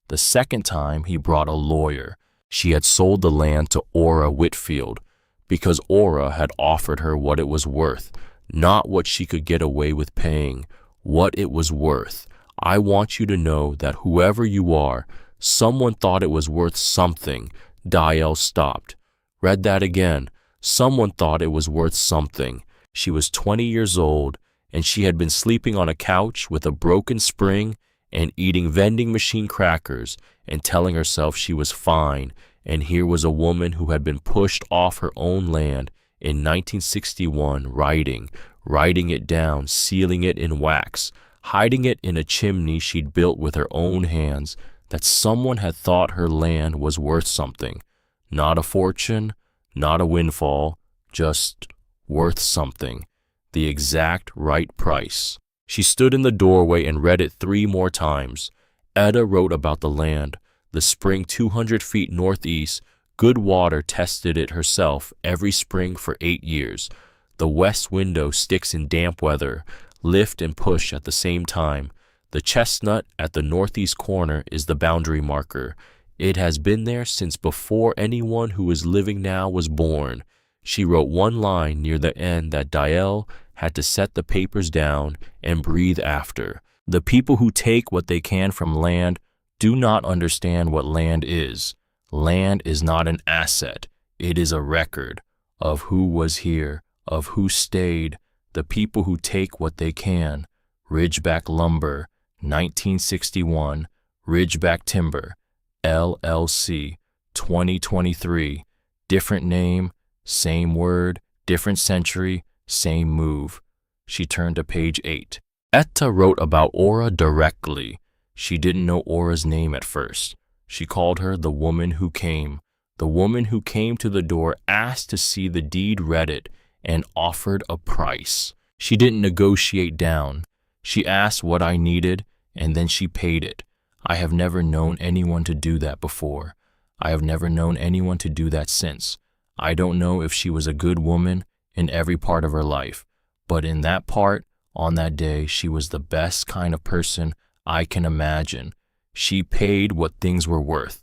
The second time he brought a lawyer. She had sold the land to Ora Whitfield because Ora had offered her what it was worth, not what she could get away with paying, what it was worth. I want you to know that whoever you are, someone thought it was worth something. Dial stopped. Read that again. Someone thought it was worth something. She was 20 years old, and she had been sleeping on a couch with a broken spring and eating vending machine crackers and telling herself she was fine. And here was a woman who had been pushed off her own land in 1961, writing it down, sealing it in wax, hiding it in a chimney she'd built with her own hands, that someone had thought her land was worth something. Not a fortune, not a windfall, just worth something. The exact right price. She stood in the doorway and read it 3 more times. Etta wrote about the land, the spring 200 feet northeast. Good water tested it herself every spring for 8 years. The west window sticks in damp weather, lift and push at the same time. The chestnut at the northeast corner is the boundary marker. It has been there since before anyone who is living now was born. She wrote one line near the end that Dial had to set the papers down and breathe after. The people who take what they can from land do not understand what land is. Land is not an asset. It is a record of who was here, of who stayed, the people who take what they can. Ridgeback Lumber, 1961, Ridgeback Timber, LLC, 2023. Different name, same word, different century, same move. She turned to page 8. Etta wrote about Ora directly. She didn't know Ora's name at first. She called her the woman who came. The woman who came to the door, asked to see the deed, read it, and offered a price. She didn't negotiate down. She asked what I needed, and then she paid it. I have never known anyone to do that before. I have never known anyone to do that since. I don't know if she was a good woman in every part of her life, but in that part, on that day, she was the best kind of person I can imagine. She paid what things were worth.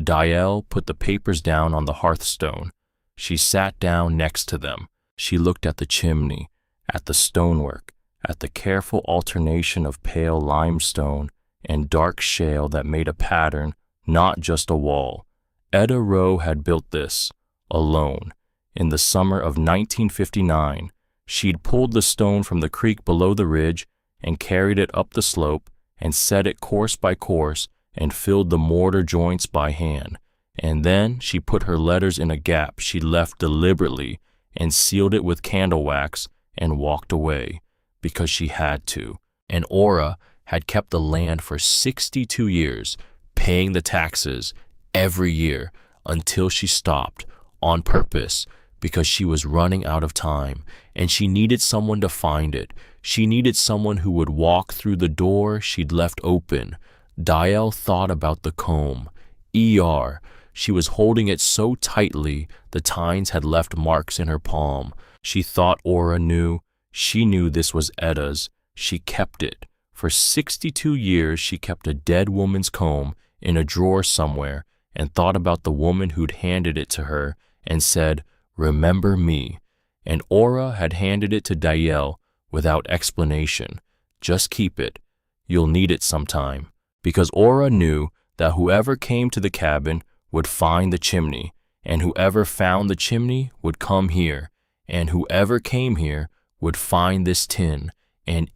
Dial put the papers down on the hearthstone. She sat down next to them. She looked at the chimney, at the stonework, at the careful alternation of pale limestone and dark shale that made a pattern, not just a wall. Etta Rowe had built this, alone. In the summer of 1959, she'd pulled the stone from the creek below the ridge and carried it up the slope and set it course by course and filled the mortar joints by hand. And then she put her letters in a gap she left deliberately and sealed it with candle wax and walked away because she had to. And Ora had kept the land for 62 years, paying the taxes every year until she stopped on purpose because she was running out of time and she needed someone to find it. She needed someone who would walk through the door she'd left open. Diel thought about the comb. She was holding it so tightly the tines had left marks in her palm. She thought Ora knew. She knew this was Etta's. She kept it. For 62 years she kept a dead woman's comb in a drawer somewhere and thought about the woman who'd handed it to her and said, "Remember me." And Ora had handed it to Diel without explanation. "Just keep it. You'll need it sometime." Because Ora knew that whoever came to the cabin would find the chimney, and whoever found the chimney would come here, and whoever came here would find this tin, and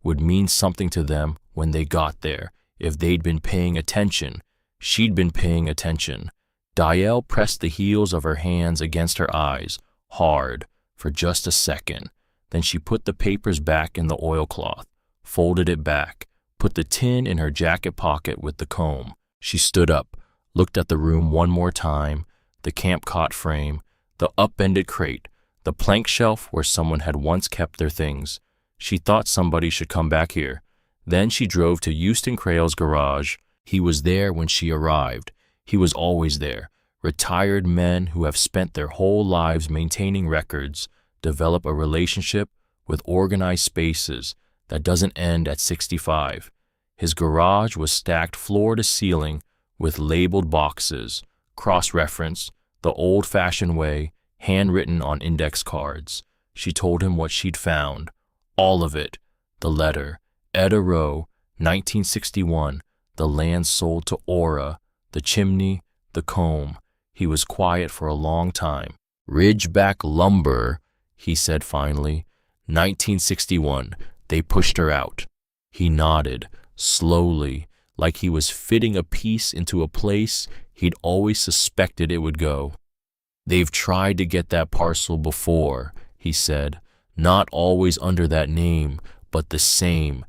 would mean something to them when they got there. If they'd been paying attention, she'd been paying attention. Diel pressed the heels of her hands against her eyes, hard, for just a second. Then she put the papers back in the oilcloth, folded it back, put the tin in her jacket pocket with the comb. She stood up, looked at the room one more time, the camp cot frame, the upended crate, the plank shelf where someone had once kept their things. She thought somebody should come back here. Then she drove to Houston Crail's garage. He was there when she arrived. He was always there. Retired men who have spent their whole lives maintaining records develop a relationship with organized spaces that doesn't end at 65. His garage was stacked floor to ceiling with labeled boxes, cross-referenced, the old-fashioned way, handwritten on index cards. She told him what she'd found. All of it. The letter. Etta Rowe, 1961. The land sold to Ora. The chimney. The comb. He was quiet for a long time. Ridgeback lumber, he said finally. 1961. They pushed her out. He nodded, slowly, like he was fitting a piece into a place he'd always suspected it would go. They've tried to get that parcel before, he said. Not always under that name, but the same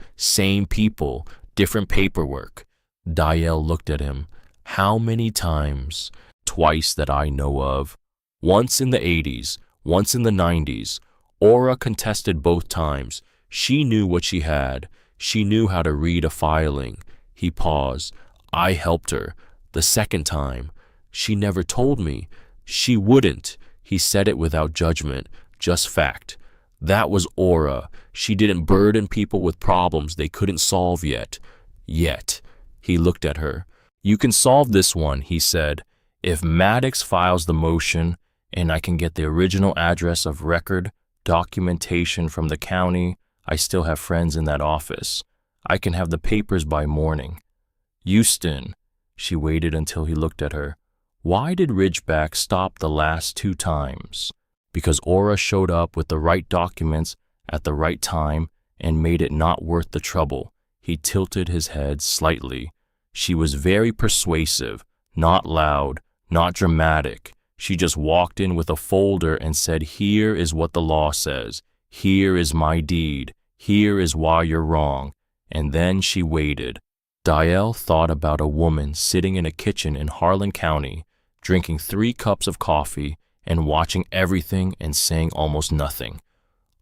people, different paperwork. Diel looked at him. How many times? Twice that I know of. Once in the 80s, once in the 90s. Ora contested both times. She knew what she had. She knew how to read a filing. He paused. I helped her. The second time. She never told me. She wouldn't. He said it without judgment, just fact. That was Ora. She didn't burden people with problems they couldn't solve yet. He looked at her. You can solve this one, he said, if Maddox files the motion and I can get the original address of record, documentation from the county. I still have friends in that office. I can have the papers by morning. Houston. She waited until he looked at her. Why did Ridgeback stop the last 2 times? Because Ora showed up with the right documents at the right time and made it not worth the trouble. He tilted his head slightly. She was very persuasive, not loud, not dramatic. She just walked in with a folder and said, here is what the law says. Here is my deed. Here is why you're wrong. And then she waited. Diel thought about a woman sitting in a kitchen in Harlan County, drinking 3 cups of coffee and watching everything and saying almost nothing.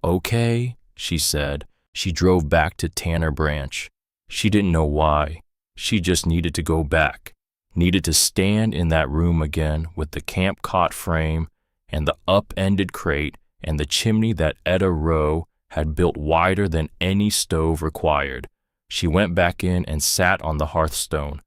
Okay, she said. She drove back to Tanner Branch. She didn't know why. She just needed to go back, needed to stand in that room again with the camp cot frame and the upended crate and the chimney that Etta Rowe had built wider than any stove required. She went back in and sat on the hearthstone,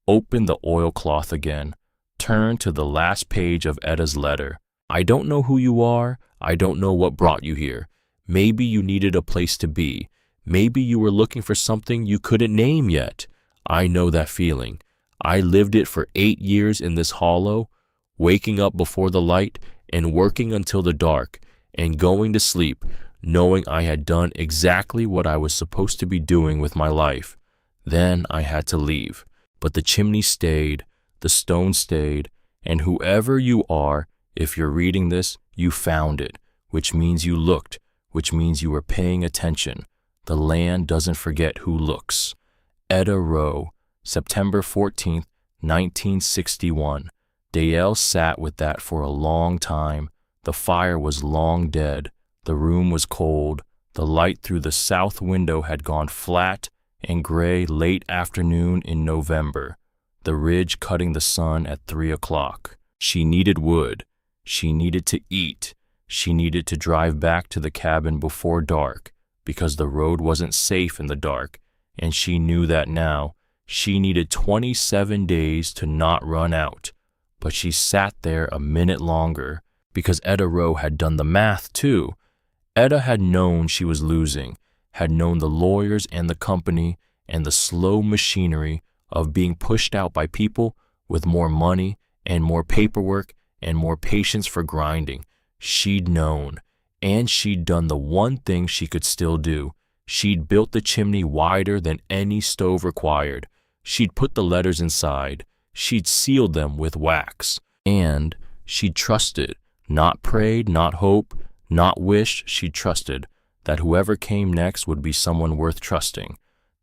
opened the oilcloth again, turned to the last page of Etta's letter. I don't know who you are. I don't know what brought you here. Maybe you needed a place to be. Maybe you were looking for something you couldn't name yet. I know that feeling. I lived it for 8 years in this hollow, waking up before the light and working until the dark and going to sleep, knowing I had done exactly what I was supposed to be doing with my life. Then I had to leave. But the chimney stayed, the stone stayed, and whoever you are, if you're reading this, you found it, which means you looked, which means you were paying attention. The land doesn't forget who looks. Etta Rowe, September 14th, 1961. Dayelle sat with that for a long time. The fire was long dead. The room was cold. The light through the south window had gone flat and gray late afternoon in November, the ridge cutting the sun at 3 o'clock. She needed wood. She needed to eat. She needed to drive back to the cabin before dark because the road wasn't safe in the dark, and she knew that now. She needed 27 days to not run out. But she sat there a minute longer because Etta Rowe had done the math too. Etta had known she was losing, had known the lawyers and the company and the slow machinery of being pushed out by people with more money and more paperwork and more patience for grinding. She'd known, and she'd done the one thing she could still do. She'd built the chimney wider than any stove required. She'd put the letters inside. She'd sealed them with wax. And she'd trusted, not prayed, not hoped, not wished. She'd trusted that whoever came next would be someone worth trusting.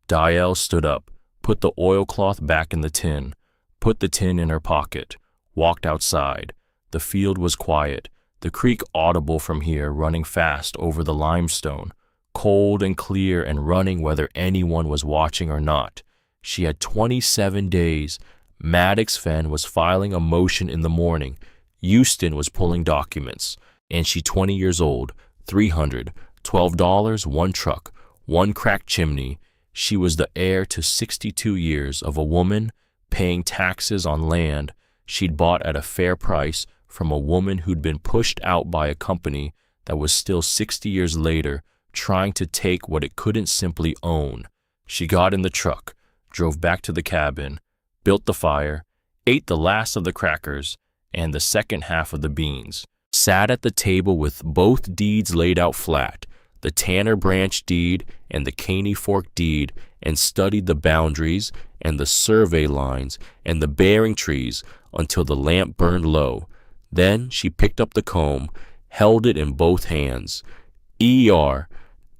Dayelle stood up, put the oilcloth back in the tin, put the tin in her pocket, walked outside. The field was quiet, the creek audible from here, running fast over the limestone, cold and clear and running whether anyone was watching or not. She had 27 days. Maddox Fenn was filing a motion in the morning. Houston was pulling documents. And she 20 years old, $312, one truck, one cracked chimney. She was the heir to 62 years of a woman paying taxes on land she'd bought at a fair price from a woman who'd been pushed out by a company that was still 60 years later trying to take what it couldn't simply own. She got in the truck, drove back to the cabin, built the fire, ate the last of the crackers and the second half of the beans, sat at the table with both deeds laid out flat, the Tanner Branch deed and the Caney Fork deed, and studied the boundaries and the survey lines and the bearing trees until the lamp burned low. Then she picked up the comb, held it in both hands.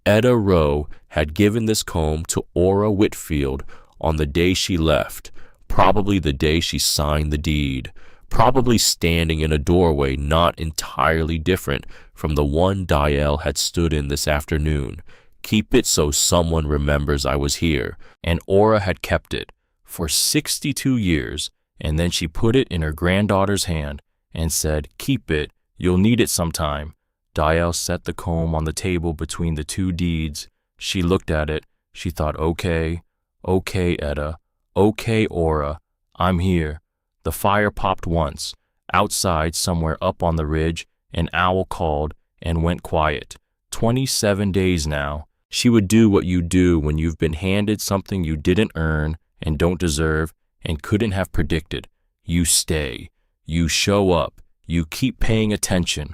Etta Rowe had given this comb to Ora Whitfield on the day she left, probably the day she signed the deed, probably standing in a doorway not entirely different from the one Dayelle had stood in this afternoon. Keep it so someone remembers I was here. And Ora had kept it for 62 years, and then she put it in her granddaughter's hand and said, "Keep it, you'll need it sometime." Dayelle set the comb on the table between the two deeds. She looked at it. She thought, okay, Etta, okay, Ora, I'm here. The fire popped once. Outside, somewhere up on the ridge, an owl called and went quiet. 27 days now. She would do what you do when you've been handed something you didn't earn and don't deserve and couldn't have predicted. You stay. You show up. You keep paying attention.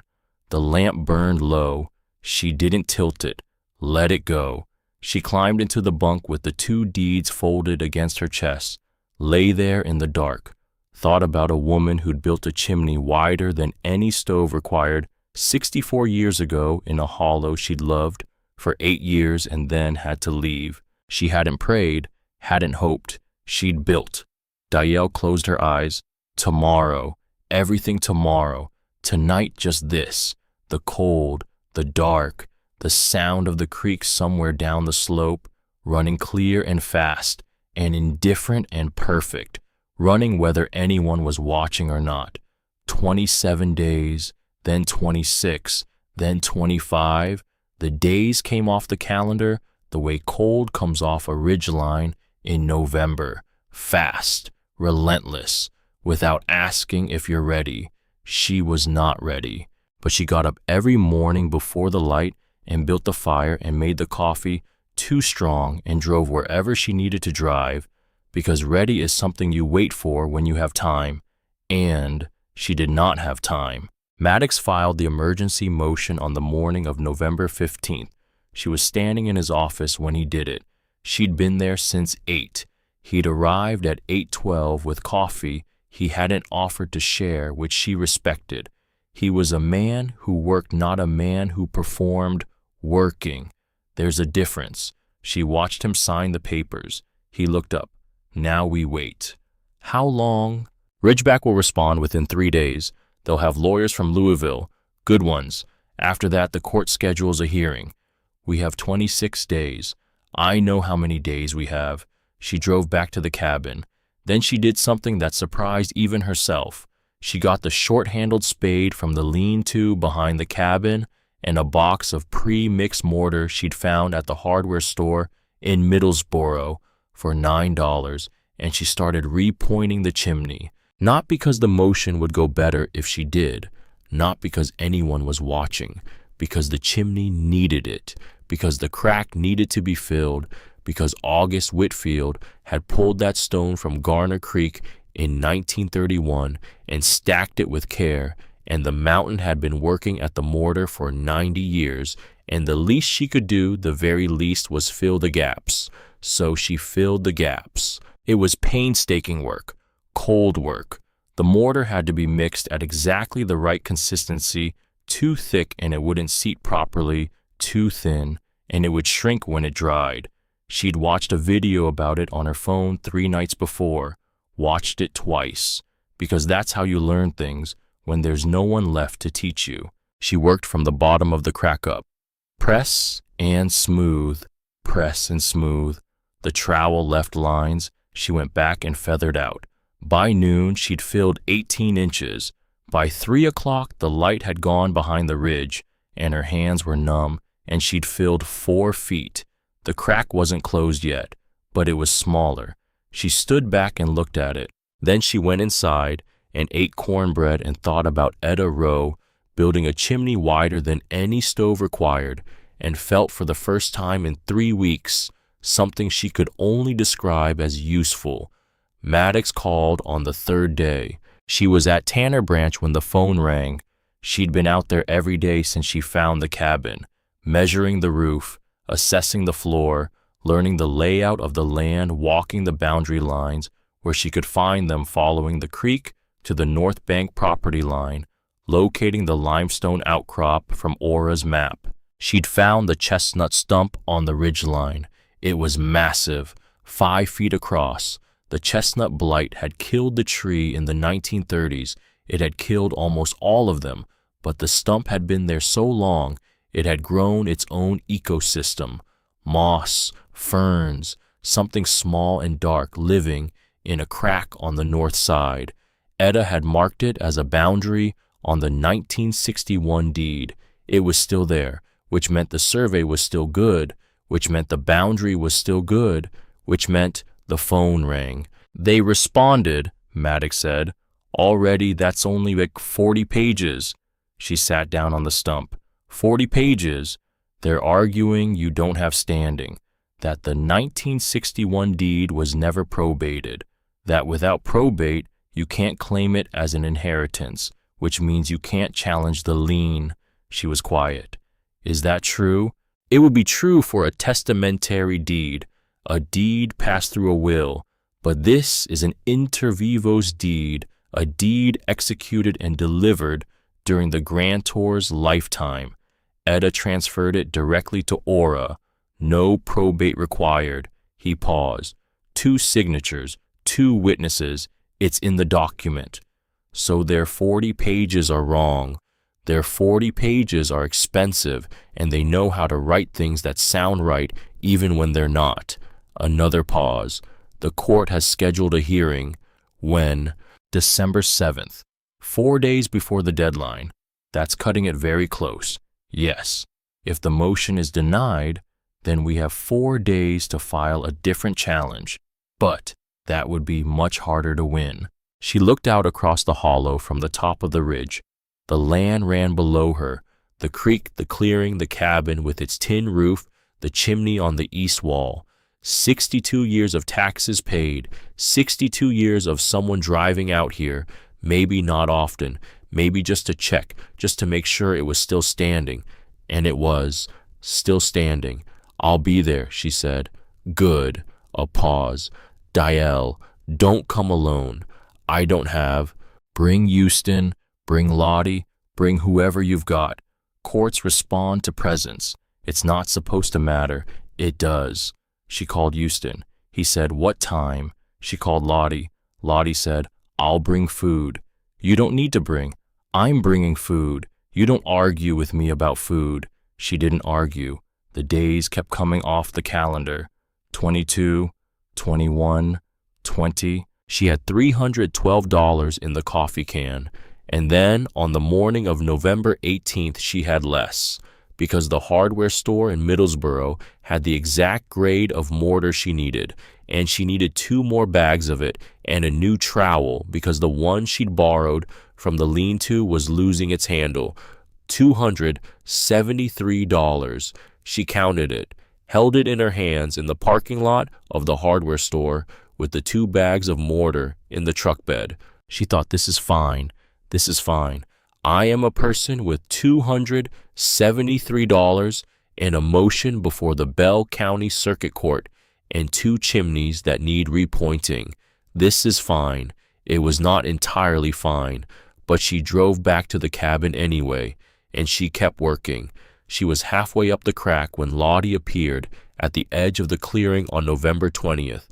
The lamp burned low. She didn't tilt it. Let it go. She climbed into the bunk with the two deeds folded against her chest, lay there in the dark, thought about a woman who'd built a chimney wider than any stove required 64 years ago in a hollow she'd loved for 8 years and then had to leave. She hadn't prayed, hadn't hoped. She'd built. Dayelle closed her eyes. Tomorrow, everything tomorrow. Tonight just this. The cold, the dark, the sound of the creek somewhere down the slope, running clear and fast, and indifferent and perfect, running whether anyone was watching or not. 27 days, then 26, then 25. The days came off the calendar the way cold comes off a ridgeline in November, fast, relentless, without asking if you're ready. She was not ready, but she got up every morning before the light and built the fire and made the coffee too strong and drove wherever she needed to drive, because ready is something you wait for when you have time, and she did not have time. Maddox filed the emergency motion on the morning of November 15th. She was standing in his office when he did it. She'd been there since 8. He'd arrived at 8:12 with coffee he hadn't offered to share, which she respected. He was a man who worked, not a man who performed working. There's a difference. She watched him sign the papers. He looked up. Now we wait. How long? Ridgeback will respond within 3 days. They'll have lawyers from Louisville, good ones. After that, the court schedules a hearing. We have 26 days. I know how many days we have. She drove back to the cabin. Then she did something that surprised even herself. She got the short-handled spade from the lean-to behind the cabin and a box of pre-mixed mortar she'd found at the hardware store in Middlesboro for $9, and she started repointing the chimney. Not because the motion would go better if she did, not because anyone was watching, because the chimney needed it, because the crack needed to be filled, because August Whitfield had pulled that stone from Garner Creek in 1931 and stacked it with care, and the mountain had been working at the mortar for 90 years, and the least she could do, the very least, was fill the gaps. So she filled the gaps. It was painstaking work, cold work. The mortar had to be mixed at exactly the right consistency, too thick and it wouldn't seat properly, too thin, and it would shrink when it dried. She'd watched a video about it on her phone 3 nights before, watched it twice, because that's how you learn things when there's no one left to teach you. She worked from the bottom of the crack up. Press and smooth, press and smooth. The trowel left lines. She went back and feathered out. By noon, she'd filled 18 inches. By 3 o'clock, the light had gone behind the ridge, and her hands were numb, and she'd filled 4 feet. The crack wasn't closed yet, but it was smaller. She stood back and looked at it. Then she went inside and ate cornbread and thought about Etta Rowe building a chimney wider than any stove required, and felt for the first time in 3 weeks something she could only describe as useful. Maddox called on the 3rd day. She was at Tanner Branch when the phone rang. She'd been out there every day since she found the cabin, measuring the roof, assessing the floor, learning the layout of the land, walking the boundary lines where she could find them, following the creek to the North Bank property line, locating the limestone outcrop from Aura's map. She'd found the chestnut stump on the ridgeline. It was massive, 5 feet across. The chestnut blight had killed the tree in the 1930s. It had killed almost all of them, but the stump had been there so long, it had grown its own ecosystem. Moss, ferns, something small and dark living in a crack on the north side. Etta had marked it as a boundary on the 1961 deed. It was still there, which meant the survey was still good, which meant the boundary was still good, which meant the phone rang. They responded, Maddox said. Already, that's only like 40 pages. She sat down on the stump. 40 pages. They're arguing you don't have standing, that the 1961 deed was never probated, that without probate, you can't claim it as an inheritance, which means you can't challenge the lien. She was quiet. Is that true? It would be true for a testamentary deed, a deed passed through a will, but this is an inter vivos deed, a deed executed and delivered during the grantor's lifetime. Etta transferred it directly to Aura. No probate required. He paused. 2 signatures, 2 witnesses. It's in the document. So their 40 pages are wrong. Their 40 pages are expensive, and they know how to write things that sound right even when they're not. Another pause. The court has scheduled a hearing. When? December 7th. 4 days before the deadline. That's cutting it very close. Yes. If the motion is denied, then we have 4 days to file a different challenge. But that would be much harder to win. She looked out across the hollow from the top of the ridge. The land ran below her, the creek, the clearing, the cabin with its tin roof, the chimney on the east wall. 62 years of taxes paid, 62 years of someone driving out here, maybe not often, maybe just to check, just to make sure it was still standing. And it was, still standing. I'll be there, she said. Good. A pause. Dial, don't come alone. I don't have. Bring Houston, bring Lottie, bring whoever you've got. Courts respond to presence. It's not supposed to matter. It does. She called Houston. He said, what time? She called Lottie. Lottie said, I'll bring food. You don't need to bring. I'm bringing food. You don't argue with me about food. She didn't argue. The days kept coming off the calendar. 22, 21, 20. She had $312 in the coffee can. And then on the morning of November 18th, she had less, because the hardware store in Middlesboro had the exact grade of mortar she needed, and she needed 2 more bags of it and a new trowel because the one she'd borrowed from the lean-to was losing its handle. $273. She counted it, held it in her hands in the parking lot of the hardware store with the 2 bags of mortar in the truck bed. She thought, this is fine. This is fine. I am a person with $273 and a motion before the Bell County Circuit Court and 2 chimneys that need repointing. This is fine. It was not entirely fine, but she drove back to the cabin anyway, and she kept working. She was halfway up the crack when Lottie appeared at the edge of the clearing on November 20th,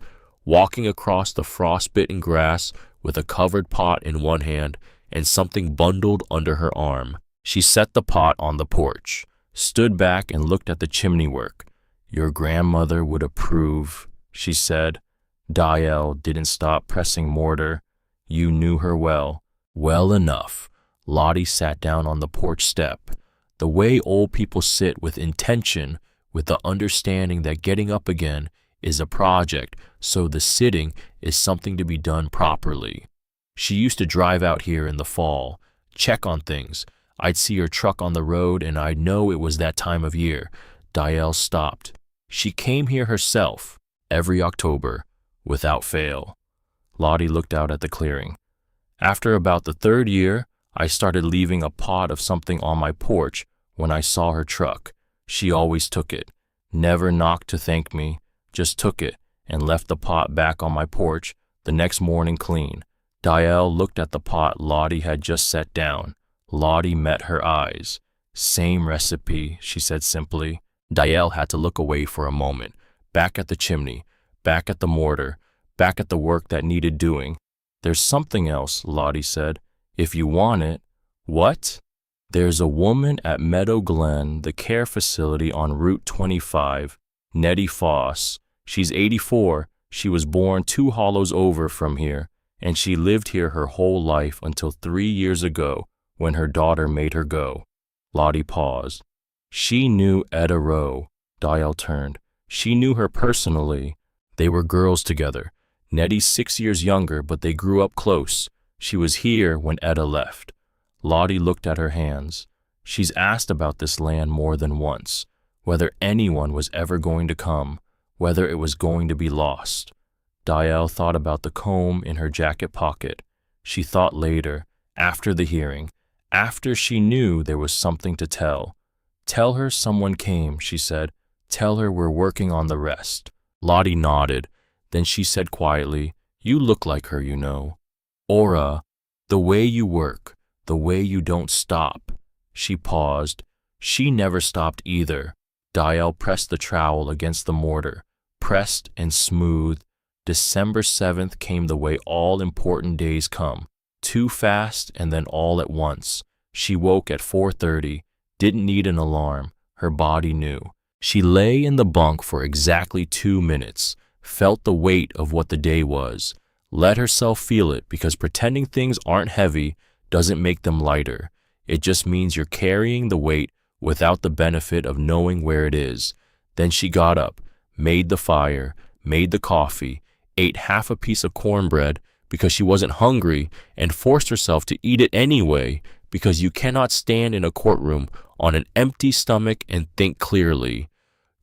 walking across the frostbitten grass with a covered pot in one hand and something bundled under her arm. She set the pot on the porch, stood back and looked at the chimney work. Your grandmother would approve, she said. Dial didn't stop pressing mortar. You knew her well. Well enough. Lottie sat down on the porch step. The way old people sit with intention, with the understanding that getting up again is a project, so the sitting is something to be done properly. She used to drive out here in the fall, check on things. I'd see her truck on the road and I'd know it was that time of year. Dial stopped. She came here herself, every October, without fail. Lottie looked out at the clearing. After about the 3rd year, I started leaving a pot of something on my porch when I saw her truck. She always took it, never knocked to thank me, just took it and left the pot back on my porch the next morning clean. Dial looked at the pot Lottie had just set down. Lottie met her eyes. Same recipe, she said simply. Dial had to look away for a moment, back at the chimney, back at the mortar, back at the work that needed doing. There's something else, Lottie said. If you want it. What? There's a woman at Meadow Glen, the care facility on Route 25, Nettie Foss. She's 84. She was born 2 hollows over from here, and she lived here her whole life until 3 years ago when her daughter made her go. Lottie paused. She knew Etta Rowe. Dial turned. She knew her personally. They were girls together. Nettie's 6 years younger, but they grew up close. She was here when Etta left. Lottie looked at her hands. She's asked about this land more than once, whether anyone was ever going to come, whether it was going to be lost. Dial thought about the comb in her jacket pocket. She thought later, after the hearing, after she knew there was something to tell. Tell her someone came, she said. Tell her we're working on the rest. Lottie nodded. Then she said quietly, you look like her, you know. Aura, the way you work, the way you don't stop. She paused. She never stopped either. Dial pressed the trowel against the mortar, pressed and smoothed. December 7th came the way all important days come, too fast and then all at once. She woke at 4:30, didn't need an alarm. Her body knew. She lay in the bunk for exactly 2 minutes, felt the weight of what the day was, let herself feel it because pretending things aren't heavy doesn't make them lighter. It just means you're carrying the weight without the benefit of knowing where it is. Then she got up, made the fire, made the coffee, ate half a piece of cornbread because she wasn't hungry and forced herself to eat it anyway because you cannot stand in a courtroom on an empty stomach and think clearly.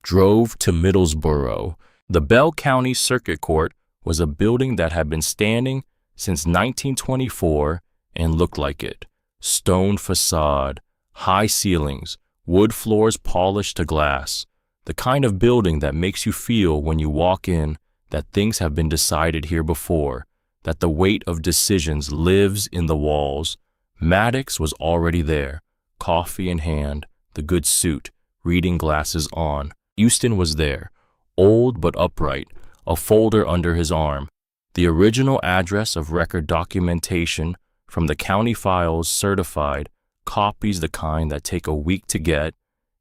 Drove to Middlesboro. The Bell County Circuit Court was a building that had been standing since 1924 and looked like it. Stone facade, high ceilings, wood floors polished to glass. The kind of building that makes you feel when you walk in that things have been decided here before, that the weight of decisions lives in the walls. Maddox was already there, coffee in hand, the good suit, reading glasses on. Houston was there, old but upright, a folder under his arm. The original address of record documentation from the county files certified, copies the kind that take a week to get,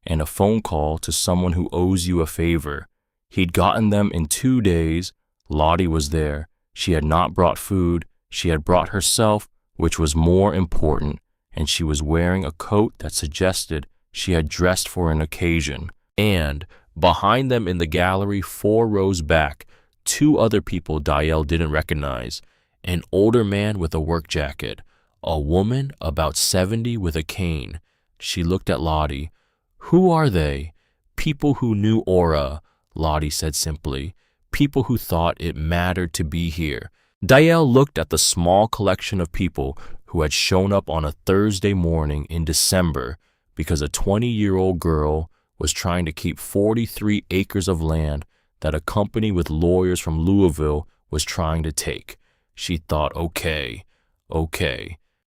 and a phone call to someone who owes you a favor. He'd gotten them in 2 days. Lottie was there. She had not brought food. She had brought herself, which was more important, and she was wearing a coat that suggested she had dressed for an occasion. And behind them in the gallery, 4 rows back, 2 other people Dial didn't recognize. An older man with a work jacket, a woman about 70 with a cane. She looked at Lottie. "Who are they?" "People who knew Aura," Lottie said simply. "People who thought it mattered to be here." Dial looked at the small collection of people who had shown up on a Thursday morning in December because a 20-year-old girl was trying to keep 43 acres of land that a company with lawyers from Louisville was trying to take. She thought, okay.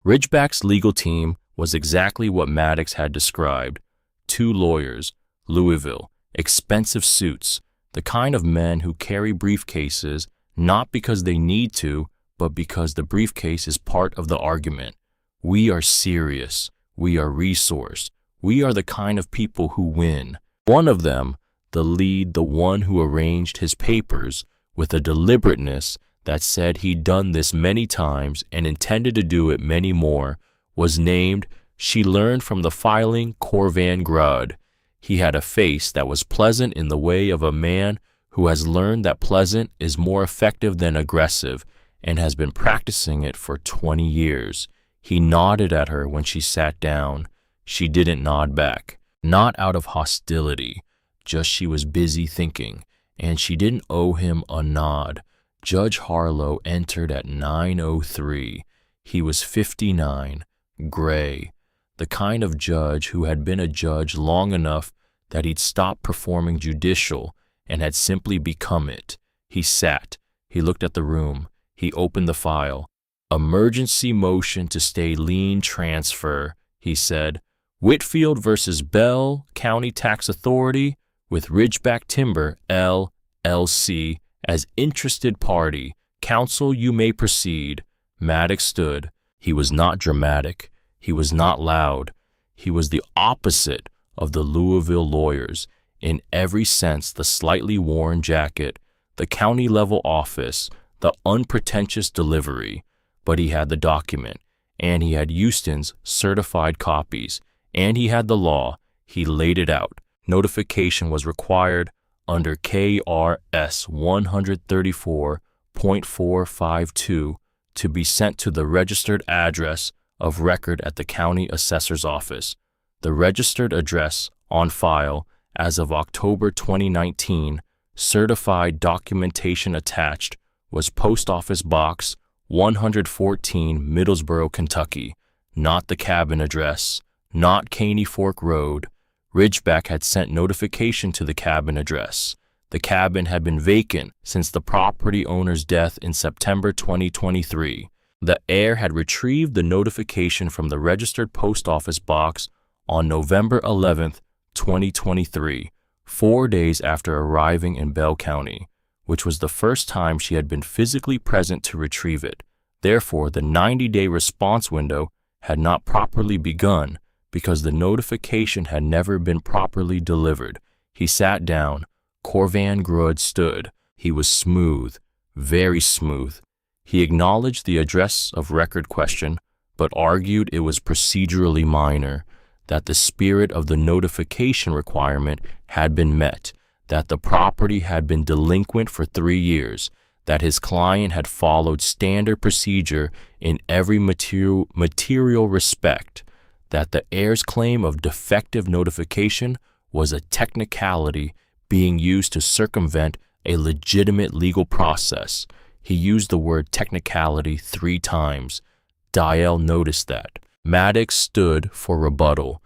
Ridgeback's legal team was exactly what Maddox had described. 2 lawyers, Louisville, expensive suits, the kind of men who carry briefcases not because they need to, but because the briefcase is part of the argument. We are serious. We are resourced. We are the kind of people who win. One of them, the lead, the one who arranged his papers with a deliberateness that said he'd done this many times and intended to do it many more, was named, she learned from the filing, Corvan Grud. He had a face that was pleasant in the way of a man who has learned that pleasant is more effective than aggressive and has been practicing it for 20 years. He nodded at her when she sat down. She didn't nod back, not out of hostility, just she was busy thinking, and she didn't owe him a nod. Judge Harlow entered at 9:03. He was 59, gray, the kind of judge who had been a judge long enough that he'd stopped performing judicial and had simply become it. He sat. He looked at the room. He opened the file. "Emergency motion to stay lien transfer," he said. "Whitfield versus Bell County Tax Authority with Ridgeback Timber, LLC, as interested party. Counsel, you may proceed." Maddox stood. He was not dramatic. He was not loud. He was the opposite of the Louisville lawyers. In every sense, the slightly worn jacket, the county-level office, the unpretentious delivery. But he had the document, and he had Houston's certified copies, and he had the law. He laid it out. Notification was required under KRS 134.452 to be sent to the registered address of record at the county assessor's office. The registered address on file as of October 2019, certified documentation attached, was Post Office Box 114, Middlesboro, Kentucky, not the cabin address, not Caney Fork Road. Ridgeback had sent notification to the cabin address. The cabin had been vacant since the property owner's death in September 2023. The heir had retrieved the notification from the registered post office box on November 11th, 2023, 4 days after arriving in Bell County, which was the first time she had been physically present to retrieve it. Therefore, the 90-day response window had not properly begun because the notification had never been properly delivered. He sat down. Corvan Grud stood. He was smooth, very smooth. He acknowledged the address of record question, but argued it was procedurally minor, that the spirit of the notification requirement had been met, that the property had been delinquent for 3 years, that his client had followed standard procedure in every material respect, that the heir's claim of defective notification was a technicality being used to circumvent a legitimate legal process. He used the word technicality 3 times. Dial noticed that. Maddox stood for rebuttal.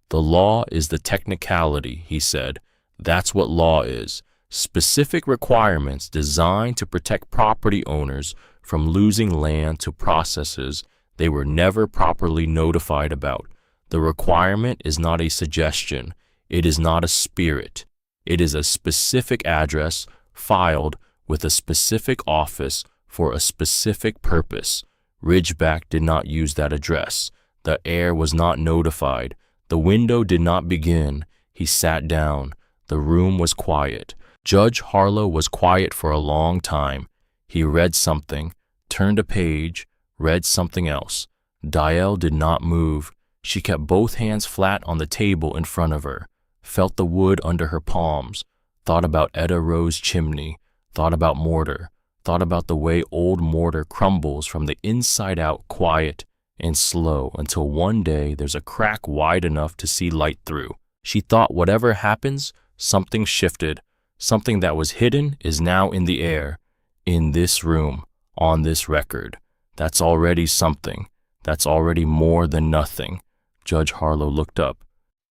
The law is the technicality, he said. That's what law is. Specific requirements designed to protect property owners from losing land to processes they were never properly notified about. The requirement is not a suggestion. It is not a spirit. It is a specific address filed with a specific office for a specific purpose. Ridgeback did not use that address. The heir was not notified. The window did not begin. He sat down. The room was quiet. Judge Harlow was quiet for a long time. He read something, turned a page, read something else. Dial did not move. She kept both hands flat on the table in front of her, felt the wood under her palms, thought about Etta Rowe's chimney, thought about mortar, thought about the way old mortar crumbles from the inside out, quiet and slow, until one day there's a crack wide enough to see light through. She thought whatever happens, something shifted. Something that was hidden is now in the air, in this room, on this record. That's already something. That's already more than nothing. Judge Harlow looked up.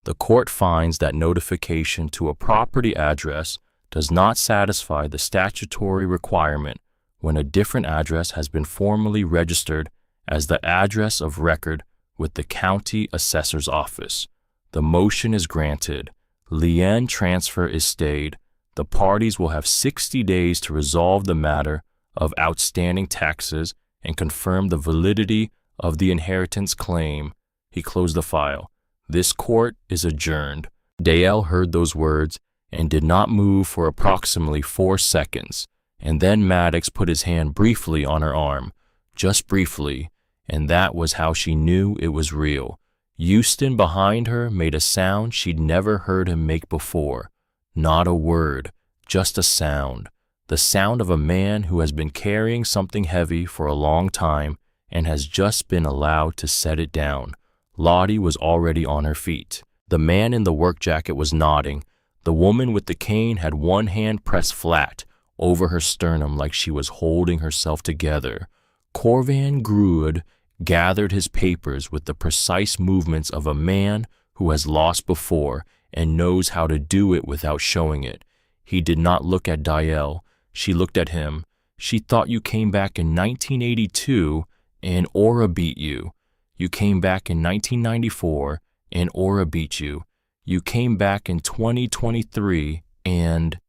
The court finds that notification to a property address does not satisfy the statutory requirement when a different address has been formally registered as the address of record with the county assessor's office. The motion is granted. Lien transfer is stayed. The parties will have 60 days to resolve the matter of outstanding taxes and confirm the validity of the inheritance claim. He closed the file. This court is adjourned. Dale heard those words and did not move for approximately 4 seconds, and then Maddox put his hand briefly on her arm, just briefly, and that was how she knew it was real. Houston behind her made a sound she'd never heard him make before. Not a word, just a sound. The sound of a man who has been carrying something heavy for a long time and has just been allowed to set it down. Lottie was already on her feet. The man in the work jacket was nodding. The woman with the cane had one hand pressed flat over her sternum like she was holding herself together. Corvan Gruod gathered his papers with the precise movements of a man who has lost before and knows how to do it without showing it. He did not look at Dial. She looked at him. She thought you came back in 1982 and Aura beat you. You came back in 1994 and Aura beat you. You came back in 2023 and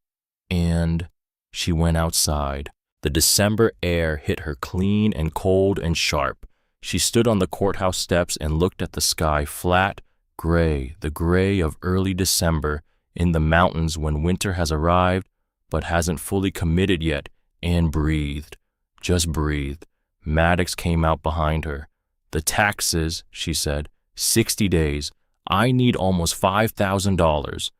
she went outside. The December air hit her clean and cold and sharp. She stood on the courthouse steps and looked at the sky, flat, gray, the gray of early December in the mountains when winter has arrived but hasn't fully committed yet, and breathed. Just breathed. Maddox came out behind her. The taxes, she said, 60 days. I need almost $5,000.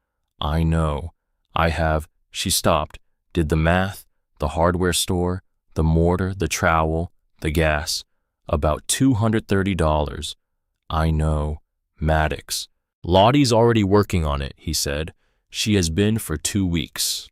I know. I have. She stopped, did the math, the hardware store, the mortar, the trowel, the gas. About $230. I know. Maddox. Lottie's already working on it, he said. She has been for 2 weeks.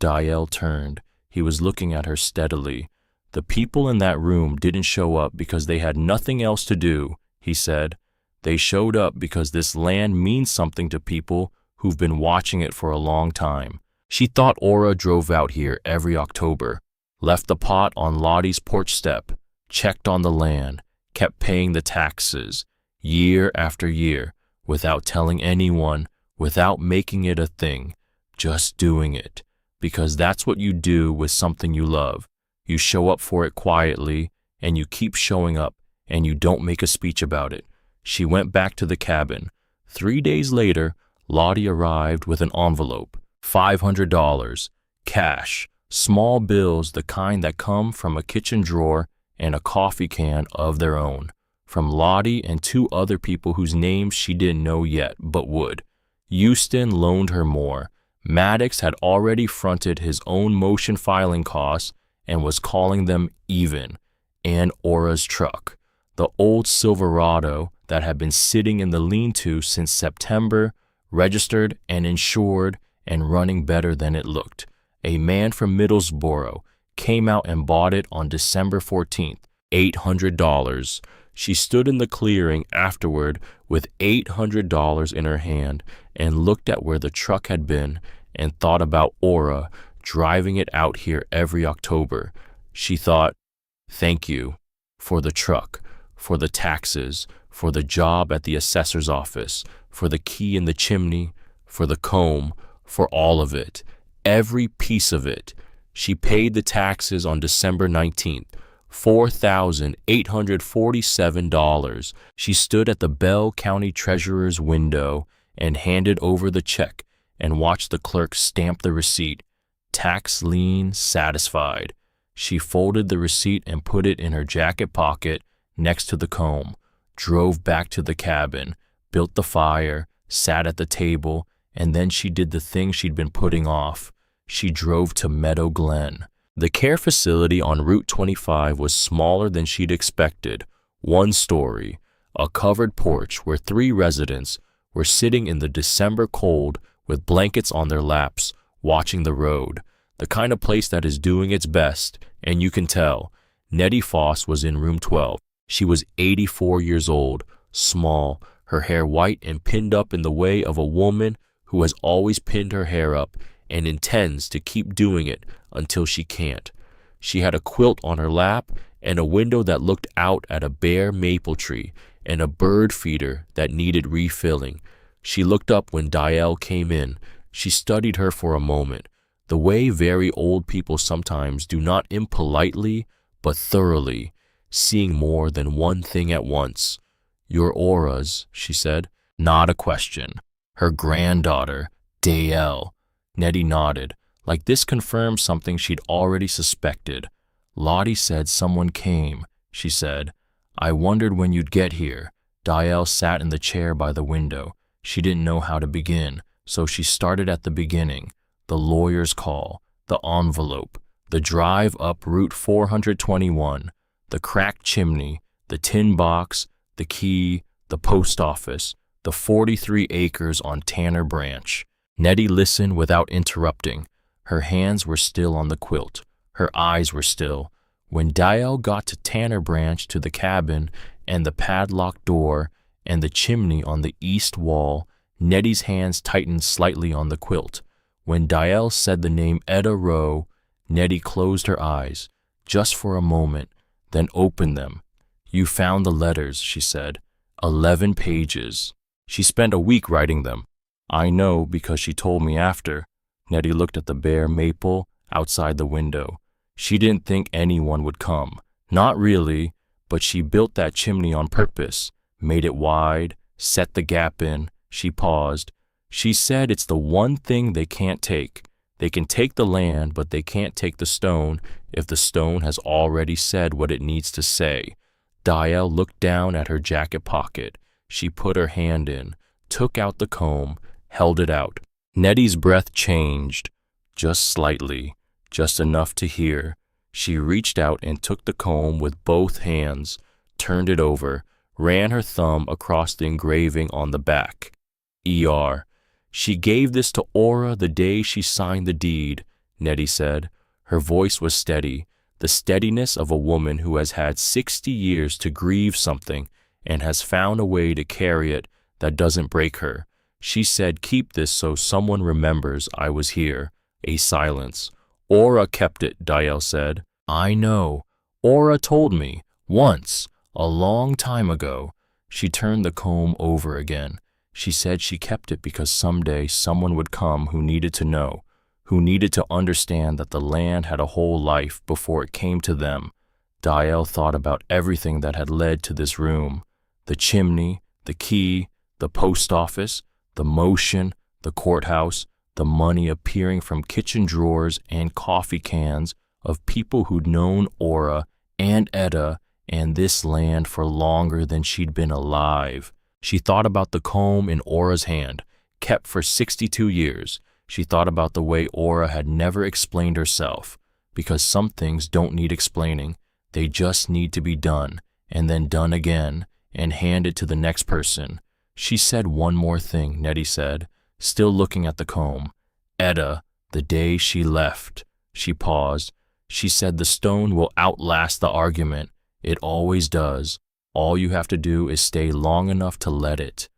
Dial turned. He was looking at her steadily. The people in that room didn't show up because they had nothing else to do, he said. They showed up because this land means something to people who've been watching it for a long time. She thought Aura drove out here every October, left the pot on Lottie's porch step, checked on the land, kept paying the taxes, year after year, without telling anyone, without making it a thing, just doing it. Because that's what you do with something you love. You show up for it quietly, and you keep showing up, and you don't make a speech about it. She went back to the cabin. 3 days later, Lottie arrived with an envelope, $500, cash, small bills, the kind that come from a kitchen drawer, and a coffee can of their own, from Lottie and 2 other people whose names she didn't know yet, but would. Houston loaned her more. Maddox had already fronted his own motion filing costs and was calling them even, and Aura's truck, the old Silverado that had been sitting in the lean-to since September, registered and insured and running better than it looked. A man from Middlesboro came out and bought it on December 14th, $800. She stood in the clearing afterward with $800 in her hand and looked at where the truck had been and thought about Aura driving it out here every October. She thought, thank you for the truck, for the taxes, for the job at the assessor's office, for the key in the chimney, for the comb, for all of it, every piece of it. She paid the taxes on December 19th, $4,847. She stood at the Bell County Treasurer's window and handed over the check and watched the clerk stamp the receipt. Tax lien satisfied. She folded the receipt and put it in her jacket pocket next to the comb, drove back to the cabin, built the fire, sat at the table, and then she did the thing she'd been putting off. She drove to Meadow Glen. The care facility on Route 25 was smaller than she'd expected. One story, a covered porch where 3 residents were sitting in the December cold with blankets on their laps, watching the road. The kind of place that is doing its best, and you can tell. Nettie Foss was in room 12. She was 84 years old, small, her hair white and pinned up in the way of a woman who has always pinned her hair up and intends to keep doing it until she can't. She had a quilt on her lap and a window that looked out at a bare maple tree and a bird feeder that needed refilling. She looked up when Dial came in. She studied her for a moment, the way very old people sometimes do, not impolitely, but thoroughly, seeing more than one thing at once. Your auras, she said. Not a question. Her granddaughter, Dale. Nettie nodded, like this confirmed something she'd already suspected. Lottie said someone came, she said. I wondered when you'd get here. Dial sat in the chair by the window. She didn't know how to begin, so she started at the beginning. The lawyer's call, the envelope, the drive up Route 421, the cracked chimney, the tin box, the key, the post office, the 43 acres on Tanner Branch. Nettie listened without interrupting. Her hands were still on the quilt. Her eyes were still. When Dial got to Tanner Branch, to the cabin and the padlocked door and the chimney on the east wall, Nettie's hands tightened slightly on the quilt. When Dial said the name Etta Rowe, Nettie closed her eyes, just for a moment, then opened them. You found the letters, she said. 11 pages. She spent a week writing them. I know because she told me after. Nettie looked at the bare maple outside the window. She didn't think anyone would come. Not really, but she built that chimney on purpose, made it wide, set the gap in. She paused. She said it's the one thing they can't take. They can take the land, but they can't take the stone if the stone has already said what it needs to say. Dial looked down at her jacket pocket. She put her hand in, took out the comb, held it out. Nettie's breath changed, just slightly, just enough to hear. She reached out and took the comb with both hands, turned it over, ran her thumb across the engraving on the back. ER. She gave this to Aura the day she signed the deed, Nettie said. Her voice was steady, the steadiness of a woman who has had 60 years to grieve something and has found a way to carry it that doesn't break her. She said, keep this so someone remembers I was here. A silence. Aura kept it, Dial said. I know. Aura told me, once, a long time ago. She turned the comb over again. She said she kept it because someday someone would come who needed to know, who needed to understand that the land had a whole life before it came to them. Dial thought about everything that had led to this room. The chimney, the key, the post office, the motion, the courthouse, the money appearing from kitchen drawers and coffee cans of people who'd known Aura and Etta and this land for longer than she'd been alive. She thought about the comb in Aura's hand, kept for 62 years. She thought about the way Aura had never explained herself, because some things don't need explaining. They just need to be done, and then done again, and handed to the next person. She said one more thing, Nettie said, still looking at the comb. Etta, the day she left. She paused. She said the stone will outlast the argument. It always does. All you have to do is stay long enough to let it.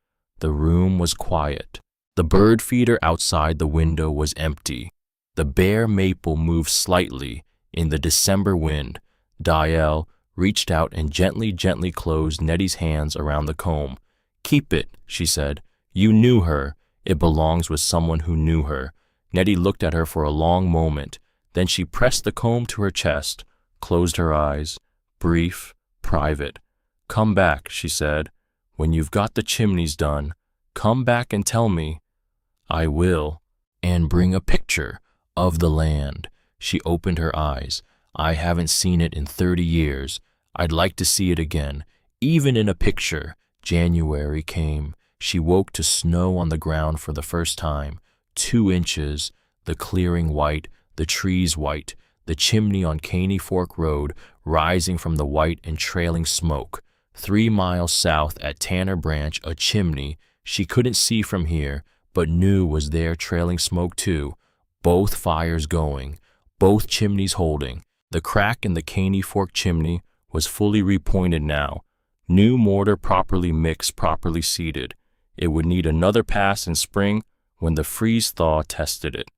The room was quiet. The bird feeder outside the window was empty. The bare maple moved slightly in the December wind. Dial reached out and gently closed Nettie's hands around the comb. "Keep it," she said. "You knew her. It belongs with someone who knew her." Nettie looked at her for a long moment. Then she pressed the comb to her chest, closed her eyes. Brief, private. "Come back," she said. "When you've got the chimneys done, come back and tell me." "I will." "And bring a picture of the land." She opened her eyes. "I haven't seen it in 30 years. I'd like to see it again, even in a picture." January came. She woke to snow on the ground for the first time. 2 inches, the clearing white, the trees white, the chimney on Caney Fork Road rising from the white and trailing smoke. 3 miles south at Tanner Branch, a chimney she couldn't see from here, but knew was there trailing smoke too. Both fires going, both chimneys holding. The crack in the Caney Fork chimney was fully repointed now. New mortar properly mixed, properly seeded. It would need another pass in spring when the freeze-thaw tested it.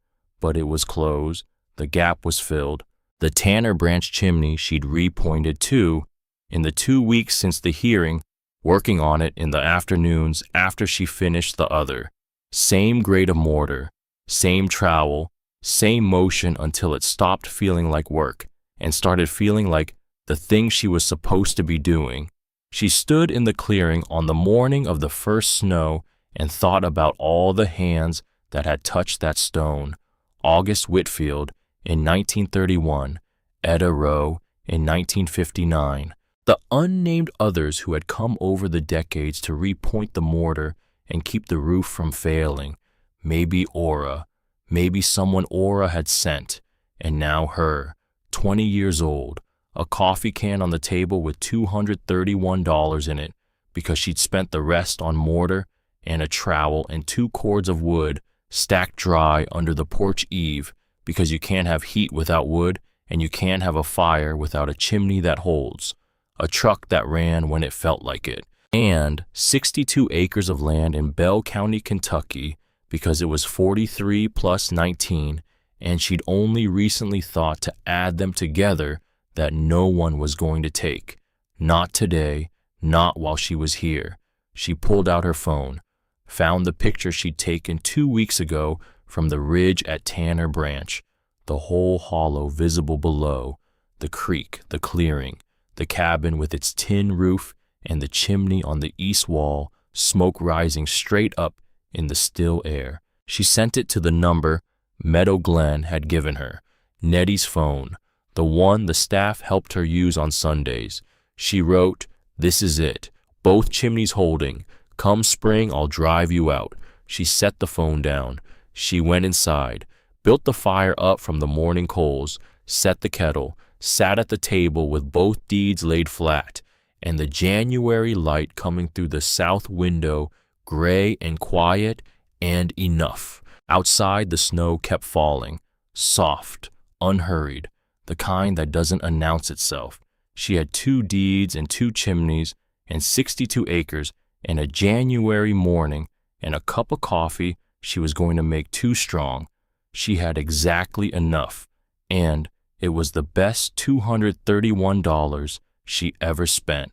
But it was closed. The gap was filled. The Tanner Branch chimney she'd repointed too in the 2 weeks since the hearing, working on it in the afternoons after she finished the other. Same grade of mortar, same trowel, same motion until it stopped feeling like work and started feeling like the thing she was supposed to be doing. She stood in the clearing on the morning of the first snow and thought about all the hands that had touched that stone. August Whitfield in 1931, Etta Rowe in 1959. The unnamed others who had come over the decades to repoint the mortar and keep the roof from failing. Maybe Aura, maybe someone Aura had sent, and now her, 20 years old, a coffee can on the table with $231 in it because she'd spent the rest on mortar and a trowel and 2 cords of wood stacked dry under the porch eave because you can't have heat without wood and you can't have a fire without a chimney that holds, a truck that ran when it felt like it, and 62 acres of land in Bell County, Kentucky because it was 43 plus 19 and she'd only recently thought to add them together that no one was going to take. Not today, not while she was here. She pulled out her phone, found the picture she'd taken 2 weeks ago from the ridge at Tanner Branch, the whole hollow visible below, the creek, the clearing, the cabin with its tin roof and the chimney on the east wall, smoke rising straight up in the still air. She sent it to the number Meadow Glen had given her, Nettie's phone, the one the staff helped her use on Sundays. She wrote, "This is it. Both chimneys holding. Come spring, I'll drive you out." She set the phone down. She went inside, built the fire up from the morning coals, set the kettle, sat at the table with both deeds laid flat, and the January light coming through the south window, gray and quiet and enough. Outside, the snow kept falling, soft, unhurried, the kind that doesn't announce itself. She had 2 deeds and 2 chimneys and 62 acres and a January morning and a cup of coffee she was going to make too strong. She had exactly enough, and it was the best $231 she ever spent.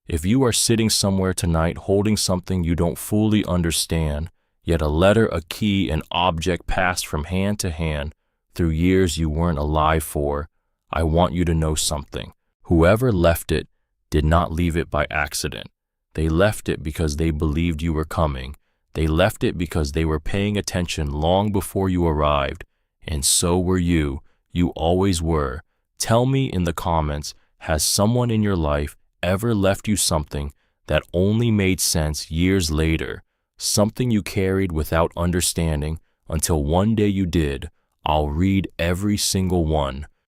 If you are sitting somewhere tonight holding something you don't fully understand, yet a letter, a key, an object passed from hand to hand through years you weren't alive for, I want you to know something. Whoever left it did not leave it by accident. They left it because they believed you were coming. They left it because they were paying attention long before you arrived. And so were you. You always were. Tell me in the comments, has someone in your life ever left you something that only made sense years later? Something you carried without understanding until one day you did. I'll read every single one.